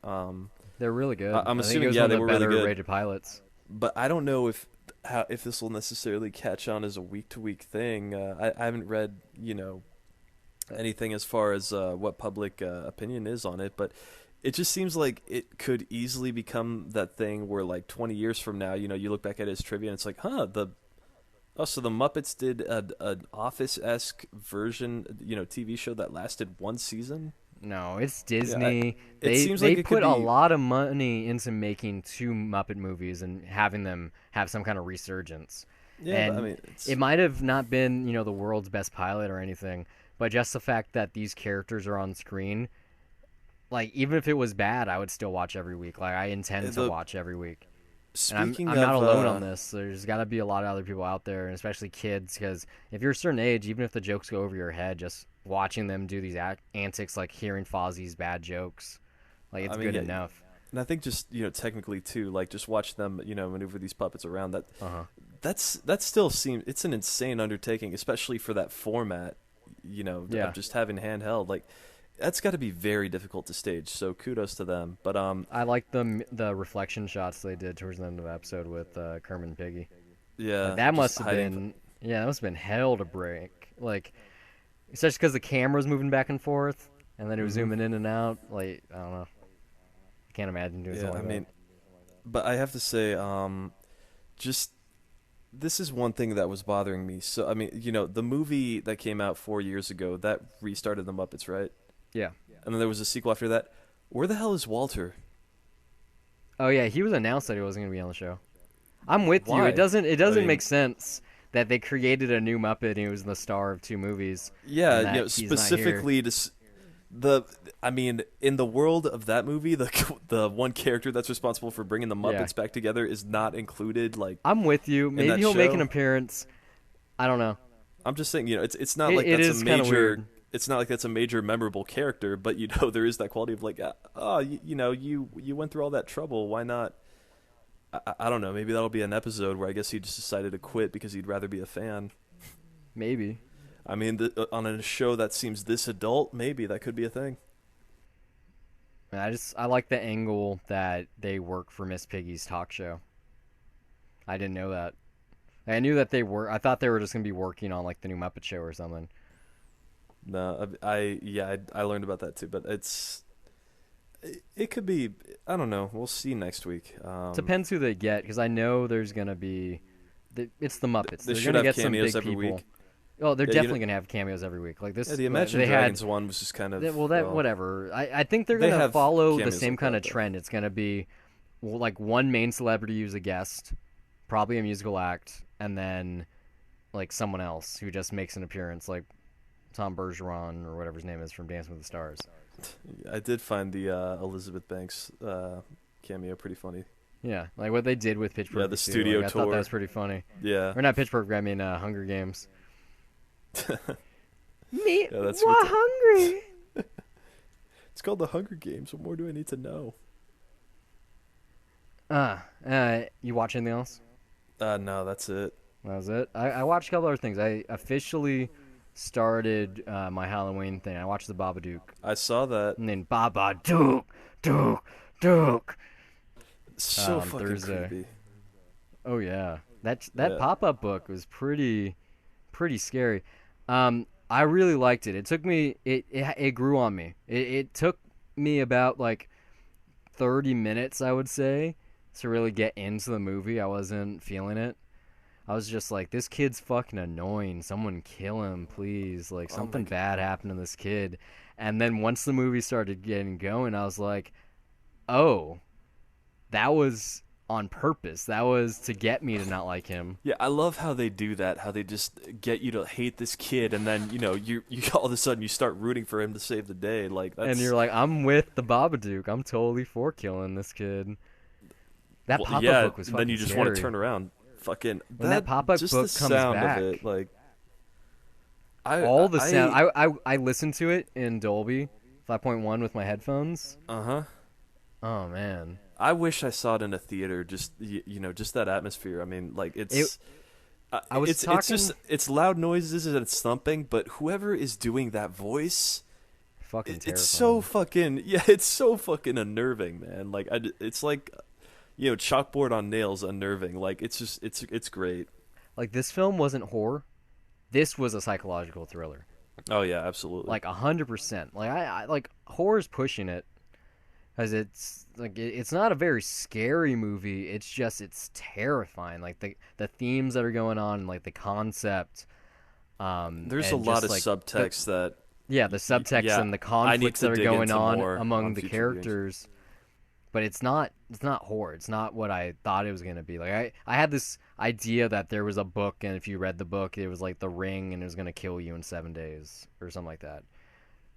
They're really good. I'm assuming they were really good. Rated pilots. But I don't know if this will necessarily catch on as a week-to-week thing. I haven't read anything as far as what public opinion is on it, but it just seems like it could easily become that thing where like 20 years from now, you look back at it as trivia and it's like, so the Muppets did an Office-esque version, TV show that lasted one season? No, it's Disney. Yeah, it seems like they put a lot of money into making 2 Muppet movies and having them have some kind of resurgence. Yeah, and I mean, it might have not been, the world's best pilot or anything, but just the fact that these characters are on screen, like even if it was bad, I would still watch every week. Like I intend to watch every week. Speaking I'm not alone on this. There's got to be a lot of other people out there, and especially kids, because if you're a certain age, even if the jokes go over your head, just watching them do these antics, like hearing Fozzie's bad jokes, like it's good enough. And I think just technically too, like just watch them maneuver these puppets around. That still seems, it's an insane undertaking, especially for that format. Of just having handheld, like that's got to be very difficult to stage. So kudos to them. But I like the reflection shots they did towards the end of the episode with Kermit and Piggy. Yeah, that must have been hell to break. Like, especially because the camera's moving back and forth, and then it was zooming in and out. Like, I don't know. I can't imagine doing something like that. But I have to say, just. This is one thing that was bothering me. So, I mean, the movie that came out 4 years ago, that restarted the Muppets, right? Yeah. And then there was a sequel after that. Where the hell is Walter? Oh, yeah, he was announced that he wasn't going to be on the show. I'm with you. It doesn't make sense that they created a new Muppet and he was the star of 2 movies. Yeah, specifically in the world of that movie, the one character that's responsible for bringing the Muppets back together is not included. Like, I'm with you. Maybe he'll make an appearance. I don't know. I'm just saying, it's not like that's a major. It's not like that's a major memorable character, but there is that quality of like, you went through all that trouble. Why not? I don't know. Maybe that'll be an episode where I guess he just decided to quit because he'd rather be a fan. Maybe. I mean, on a show that seems this adult, maybe that could be a thing. I like the angle that they work for Miss Piggy's talk show. I didn't know that. I knew that they were. I thought they were just gonna be working on like the new Muppet Show or something. No, I learned about that too, but it could be. I don't know. We'll see next week. Depends who they get, because I know there's gonna be. It's the Muppets. They They're should gonna have get some cameos big every people. week. Oh, they're definitely gonna have cameos every week. Like this. Yeah, the Imagine Dragons one was just kind of. Whatever. I think they're gonna follow the same kind of though. trend. It's gonna be, like one main celebrity who's a guest, probably a musical act, and then like someone else who just makes an appearance, like Tom Bergeron or whatever his name is from Dancing with the Stars. I did find the Elizabeth Banks cameo pretty funny. Yeah, like what they did with Pitch Perfect. Yeah, the studio tour. I thought that was pretty funny. Yeah. Or not Pitch Perfect, I mean Hunger Games. Me, yeah, that's hungry. It's called the Hunger Games. What more do I need to know? You watch anything else? No, that's it. That was it. I watched a couple other things. I officially started my Halloween thing. I watched the Babadook. I saw that. And then Babadook, Dook. So fucking Thursday. Creepy. Oh yeah, that pop-up book was pretty scary. I really liked it. It took me. It grew on me. It took me about like 30 minutes, I would say, to really get into the movie. I wasn't feeling it. I was just like, this kid's fucking annoying. Someone kill him, please. Like, something bad happened to this kid. And then once the movie started getting going, I was like, oh, that was on purpose. That was to get me to not like him. Yeah, I love how they do that, how they just get you to hate this kid, and then, you all of a sudden you start rooting for him to save the day. Like, that's... And you're like, I'm with the Babadook. I'm totally for killing this kid. That pop-up book was fucking then you just scary. Want to turn around. Fucking when that pop-up just book the comes sound back, of it, like all the sound. I listened to it in Dolby 5.1 with my headphones. Uh-huh. Oh man, I wish I saw it in a theater. Just just that atmosphere. I mean, like it's loud noises and it's thumping, but whoever is doing that voice, fucking terrifying. It's so fucking unnerving, man. Like it's like. Chalkboard on nails, unnerving. Like it's great. Like this film wasn't horror. This was a psychological thriller. Oh yeah, absolutely. Like 100%. Like I like horror's pushing it, because it's like it's not a very scary movie. It's terrifying. Like the themes that are going on, like the concept. There's a lot of subtext that. Yeah, the subtext and the conflicts that are going on among the characters. Games. But it's not horror. It's not what I thought it was going to be. Like I had this idea that there was a book, and if you read the book, it was like The Ring, and it was going to kill you in 7 days or something like that.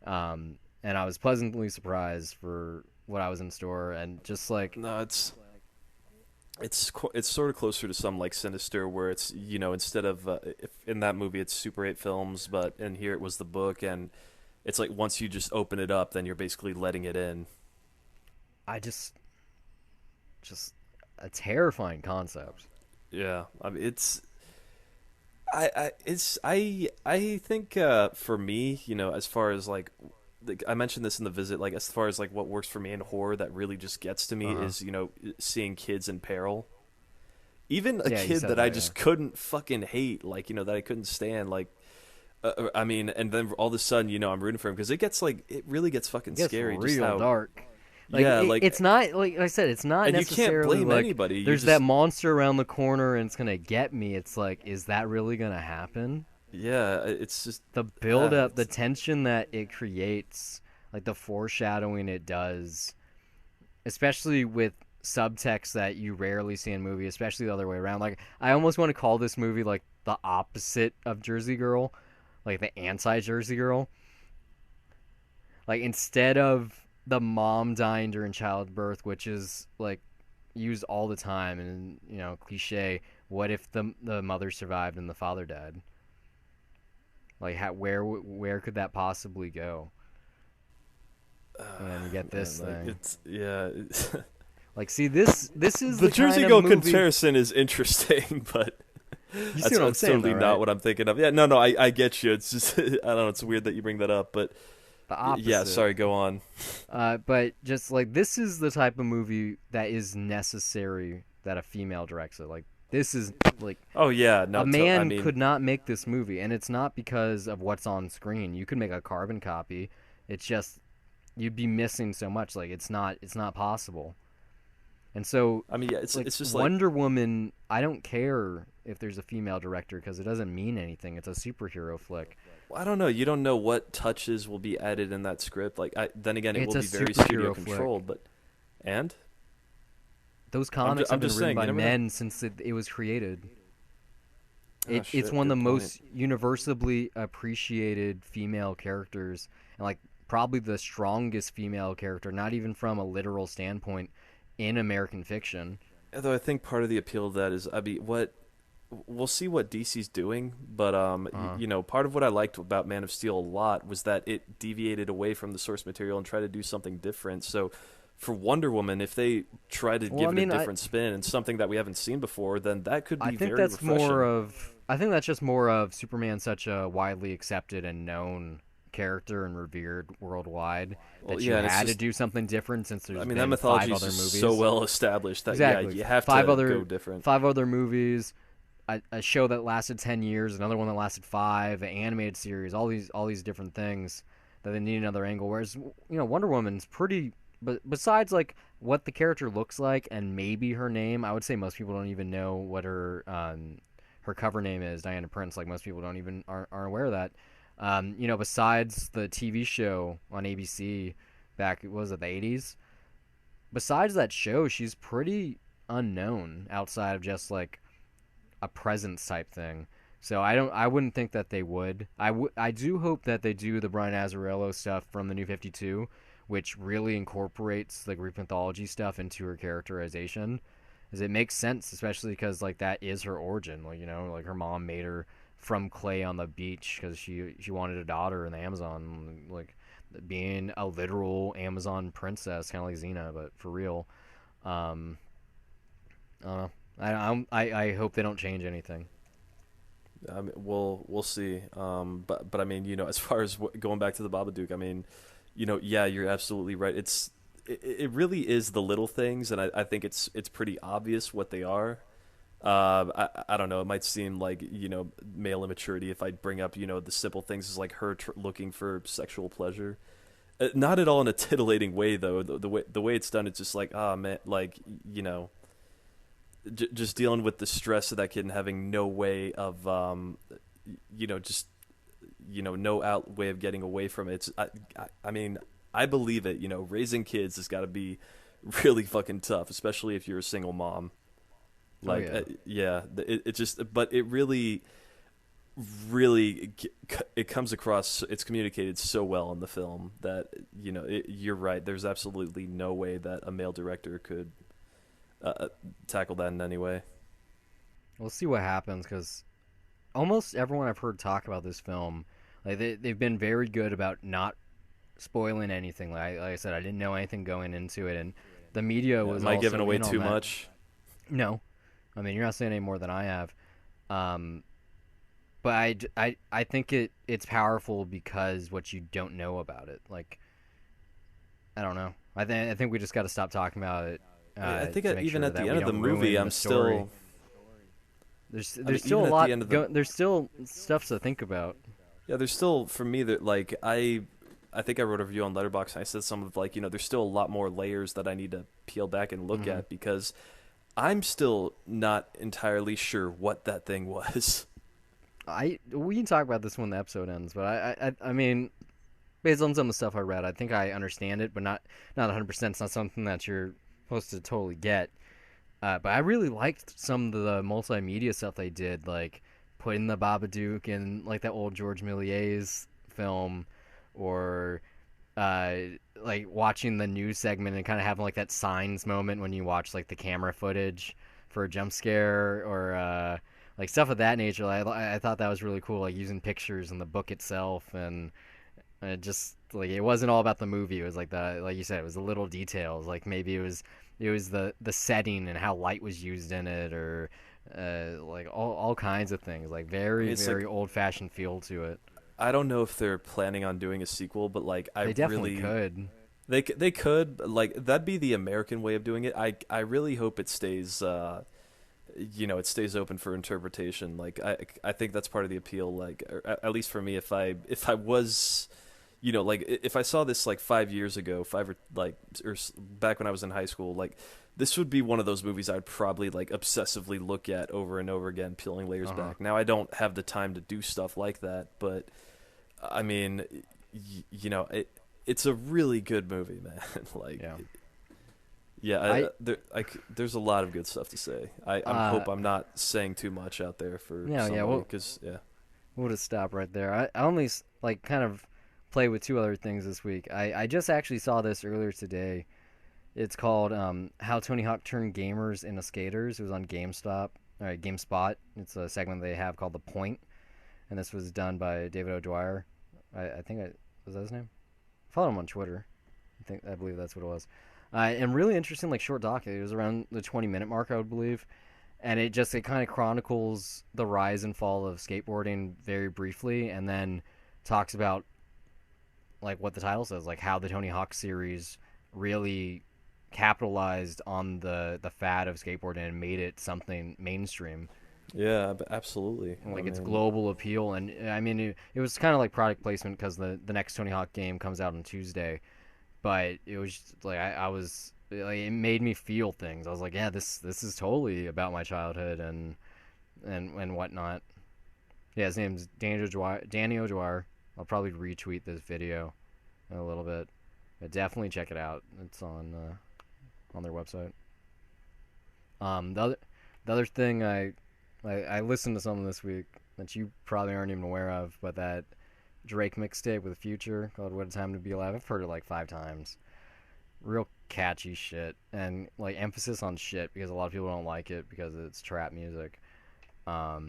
And I was pleasantly surprised for what I was in store, and just like no, it's sort of closer to some like Sinister, where it's instead of if in that movie it's Super 8 films, but in here it was the book, and it's like once you just open it up, then you're basically letting it in. I just a terrifying concept. Yeah, I mean I think for me, as far as like I mentioned this in the visit, like as far as like what works for me in horror that really just gets to me is seeing kids in peril. Even a kid that I just couldn't fucking hate, like that I couldn't stand, like. I mean, and then all of a sudden, I'm rooting for him because it really gets fucking scary. Real just how dark. Like, it's not, like I said, it's not and necessarily you can't blame like anybody. There's that monster around the corner and it's gonna get me. It's like, is that really gonna happen? Yeah, it's just the build up, the tension that it creates, like the foreshadowing it does, especially with subtext that you rarely see in movies, especially the other way around. Like I almost want to call this movie like the opposite of Jersey Girl, like the anti-Jersey Girl. Like instead of the mom dying during childbirth, which is like used all the time and cliche, what if the mother survived and the father died? Like where could that possibly go? And then you get this thing. It's like see this is the Jersey kind Girl of movie... comparison is interesting, but You see what I'm That's saying, totally though, not right? what I'm thinking of. Yeah, no, I get you. It's just I don't know. It's weird that you bring that up, but The yeah. opposite. Sorry, go on. But just like this is the type of movie that is necessary that a female directs it. Like this is like Oh yeah, a no. I man mean, could not make this movie, and it's not because of what's on screen. You could make a carbon copy. It's just you'd be missing so much. Like it's not possible. And so, yeah. like It's just like Wonder Woman, I don't care if there's a female director because it doesn't mean anything. It's a superhero flick. I don't know. You don't know what touches will be added in that script. Then again, it It's will a be very studio superhero flick. controlled. But and Those comics I'm have been just written saying, by you never know. men since it was created. Oh It's shit, one of the good point. most universally appreciated female characters, and like probably the strongest female character, not even from a literal standpoint, in American fiction. Although I think part of the appeal of that is, I mean, what we'll see what DC's doing, but Uh, part of what I liked about Man of Steel a lot was that it deviated away from the source material and tried to do something different. So for Wonder Woman, if they try to well, I give it a mean, different spin and something that we haven't seen before, then that could I be think very that's more refreshing. of. I think that's just more of Superman, such a widely accepted and known character and revered worldwide Well, that you yeah, and it's had to just, do something different since I there's mean, that been five mythology is other just so movies. well established that yeah, Exactly, you have five to go other different. five other movies, a show that lasted 10 years, another one that lasted five, an animated series, all these different things that they need another angle. Whereas Wonder Woman's pretty. But besides like what the character looks like and maybe her name, I would say most people don't even know what her cover name is, Diana Prince. Like most people don't even aren't aware of that. Besides the TV show on ABC back, what was it, the 80s? Besides that show, she's pretty unknown outside of just like a presence type thing. So I wouldn't think that they would. I do hope that they do the Brian Azzarello stuff from the New 52, which really incorporates the Greek mythology stuff into her characterization. As it makes sense, especially because like that is her origin. Like like her mom made her from clay on the beach because she wanted a daughter in the Amazon, like being a literal Amazon princess, kind of like Xena, but for real. Um, I don't know. I hope they don't change anything. I mean, we'll see. But I mean, as far as going back to the Babadook, I mean, yeah, you're absolutely right. It really is the little things, and I think it's pretty obvious what they are. I don't know. It might seem like male immaturity if I bring up the simple things as like her looking for sexual pleasure. Not at all in a titillating way though. The way it's done, it's just like man, like just dealing with the stress of that kid and having no way of just no out way of getting away from it. I mean, I believe it. Raising kids has got to be really fucking tough, especially if you're a single mom. Oh Like, yeah. yeah, it just, but it really, it comes across. It's communicated so well in the film that you're right. There's absolutely no way that a male director could tackle that in any way. We'll see what happens because almost everyone I've heard talk about this film, like they've been very good about not spoiling anything. Like I said, I didn't know anything going into it, and the media Yeah, was am I giving also away in on too that. much? No, I mean you're not saying any more than I have. Um, but I think it's powerful because what you don't know about it. Like I don't know. I think we just got to stop talking about it I think to make even sure at the that end we of the don't movie, ruin I'm the story. still. There's I mean, there's still even a at the lot end of the there's still stuff to think about. yeah, there's still for me that like I think I wrote a review on Letterboxd and I said some of like there's still a lot more layers that I need to peel back and look Hmm. at because I'm still not entirely sure what that thing was. We can talk about this when the episode ends, but I mean, based on some of the stuff I read, I think I understand it, but not 100%. It's not something that you're supposed to totally get. But I really liked some of the multimedia stuff they did, like putting the Babadook in like that old George Méliès film, or uh, like watching the news segment and kind of having like that signs moment when you watch like the camera footage for a jump scare, or like stuff of that nature. I thought that was really cool, like using pictures in the book itself, and it just like it wasn't all about the movie. It was like like you said, it was the little details. Like maybe it was the setting and how light was used in it, or like all kinds of things, like very very like, old-fashioned feel to it. I don't know if they're planning on doing a sequel, but like They definitely could. They could, like, that'd be the American way of doing it. I really hope it stays it stays open for interpretation. Like I think that's part of the appeal, like, or at least for me, if I was, like, if I saw this like 5 years ago, back when I was in high school, like, this would be one of those movies I'd probably like obsessively look at over and over again, peeling layers back. Now I don't have the time to do stuff like that, but I mean, it's a really good movie, man. Like, there's a lot of good stuff to say. I hope I'm not saying too much out there for somebody, because we'll just stop right there. I only like kind of play with two other things this week. I just actually saw this earlier today. It's called How Tony Hawk Turned Gamers into Skaters. It was on GameSpot. It's a segment they have called The Point, and this was done by David O'Dwyer. Was that his name? I followed him on Twitter. I believe that's what it was. And really interesting, like, short doc. It was around the 20-minute mark, I would believe, and it kind of chronicles the rise and fall of skateboarding very briefly, and then talks about, like, what the title says, like how the Tony Hawk series really capitalized on the fad of skateboarding and made it something mainstream. Yeah, absolutely. And, like, its global appeal, and I mean, it was kind of like product placement because the next Tony Hawk game comes out on Tuesday, but it was just, like, I was like, it made me feel things. I was like, yeah, this is totally about my childhood and whatnot. Yeah, his name's Danny O'Dwyer. I'll probably retweet this video in a little bit, but definitely check it out. It's on their website. The other thing I listened to something this week that you probably aren't even aware of, but that Drake mixtape with Future called "What a Time to Be Alive." I've heard it like 5 times. Real catchy shit, and like emphasis on shit because a lot of people don't like it because it's trap music. Not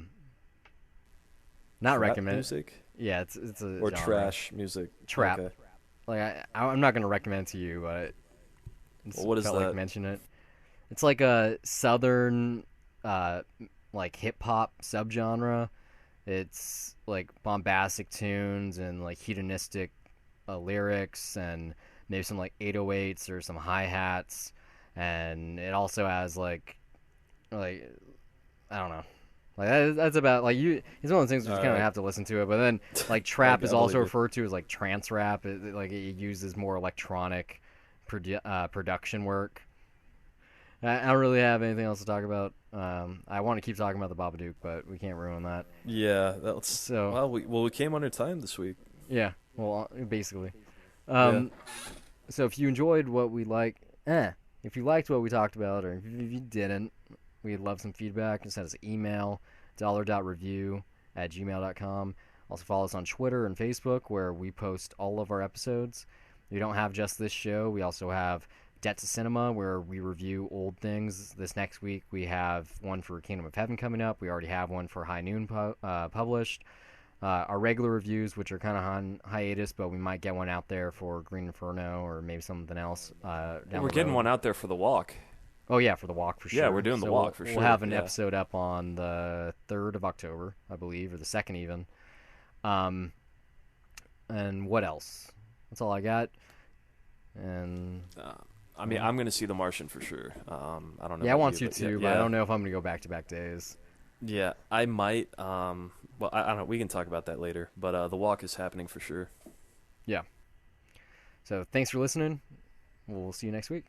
trap recommend music. Yeah, it's a or genre. Trash music. Trap. Okay. Like I'm not gonna recommend it to you, but what is felt that? like mention it. It's like a southern like hip hop subgenre. It's like bombastic tunes and like hedonistic lyrics and maybe some like 808s or some hi-hats, and it also has like I don't know. Like that's about like you. It's one of those things where you kind of have to listen to it. But then like trap is also referred to as like trance rap. Like it uses more electronic production work. I don't really have anything else to talk about. I want to keep talking about the Babadook, but we can't ruin that. Yeah, we came under time this week. Yeah, well, basically. So if you enjoyed what we if you liked what we talked about, or if you didn't, we'd love some feedback. Just send us an email, dollar.review@gmail.com. Also follow us on Twitter and Facebook, where we post all of our episodes. We don't have just this show. We also have Debt to Cinema, where we review old things. This next week, we have one for Kingdom of Heaven coming up. We already have one for High Noon published. Our regular reviews, which are kind of on hiatus, but we might get one out there for Green Inferno or maybe something else. We're getting one out there for The Walk. Oh, yeah, for The Walk, for sure. Yeah, we're doing The Walk, for sure. We'll have an episode up on the 3rd of October, I believe, or the 2nd even. And what else? That's all I got. And... I mean, I'm going to see The Martian for sure. I don't know. Yeah, I want to too, but I don't know if I'm going to go back-to-back days. Yeah, I might. Well, I don't know. We can talk about that later. But The Walk is happening for sure. Yeah. So thanks for listening. We'll see you next week.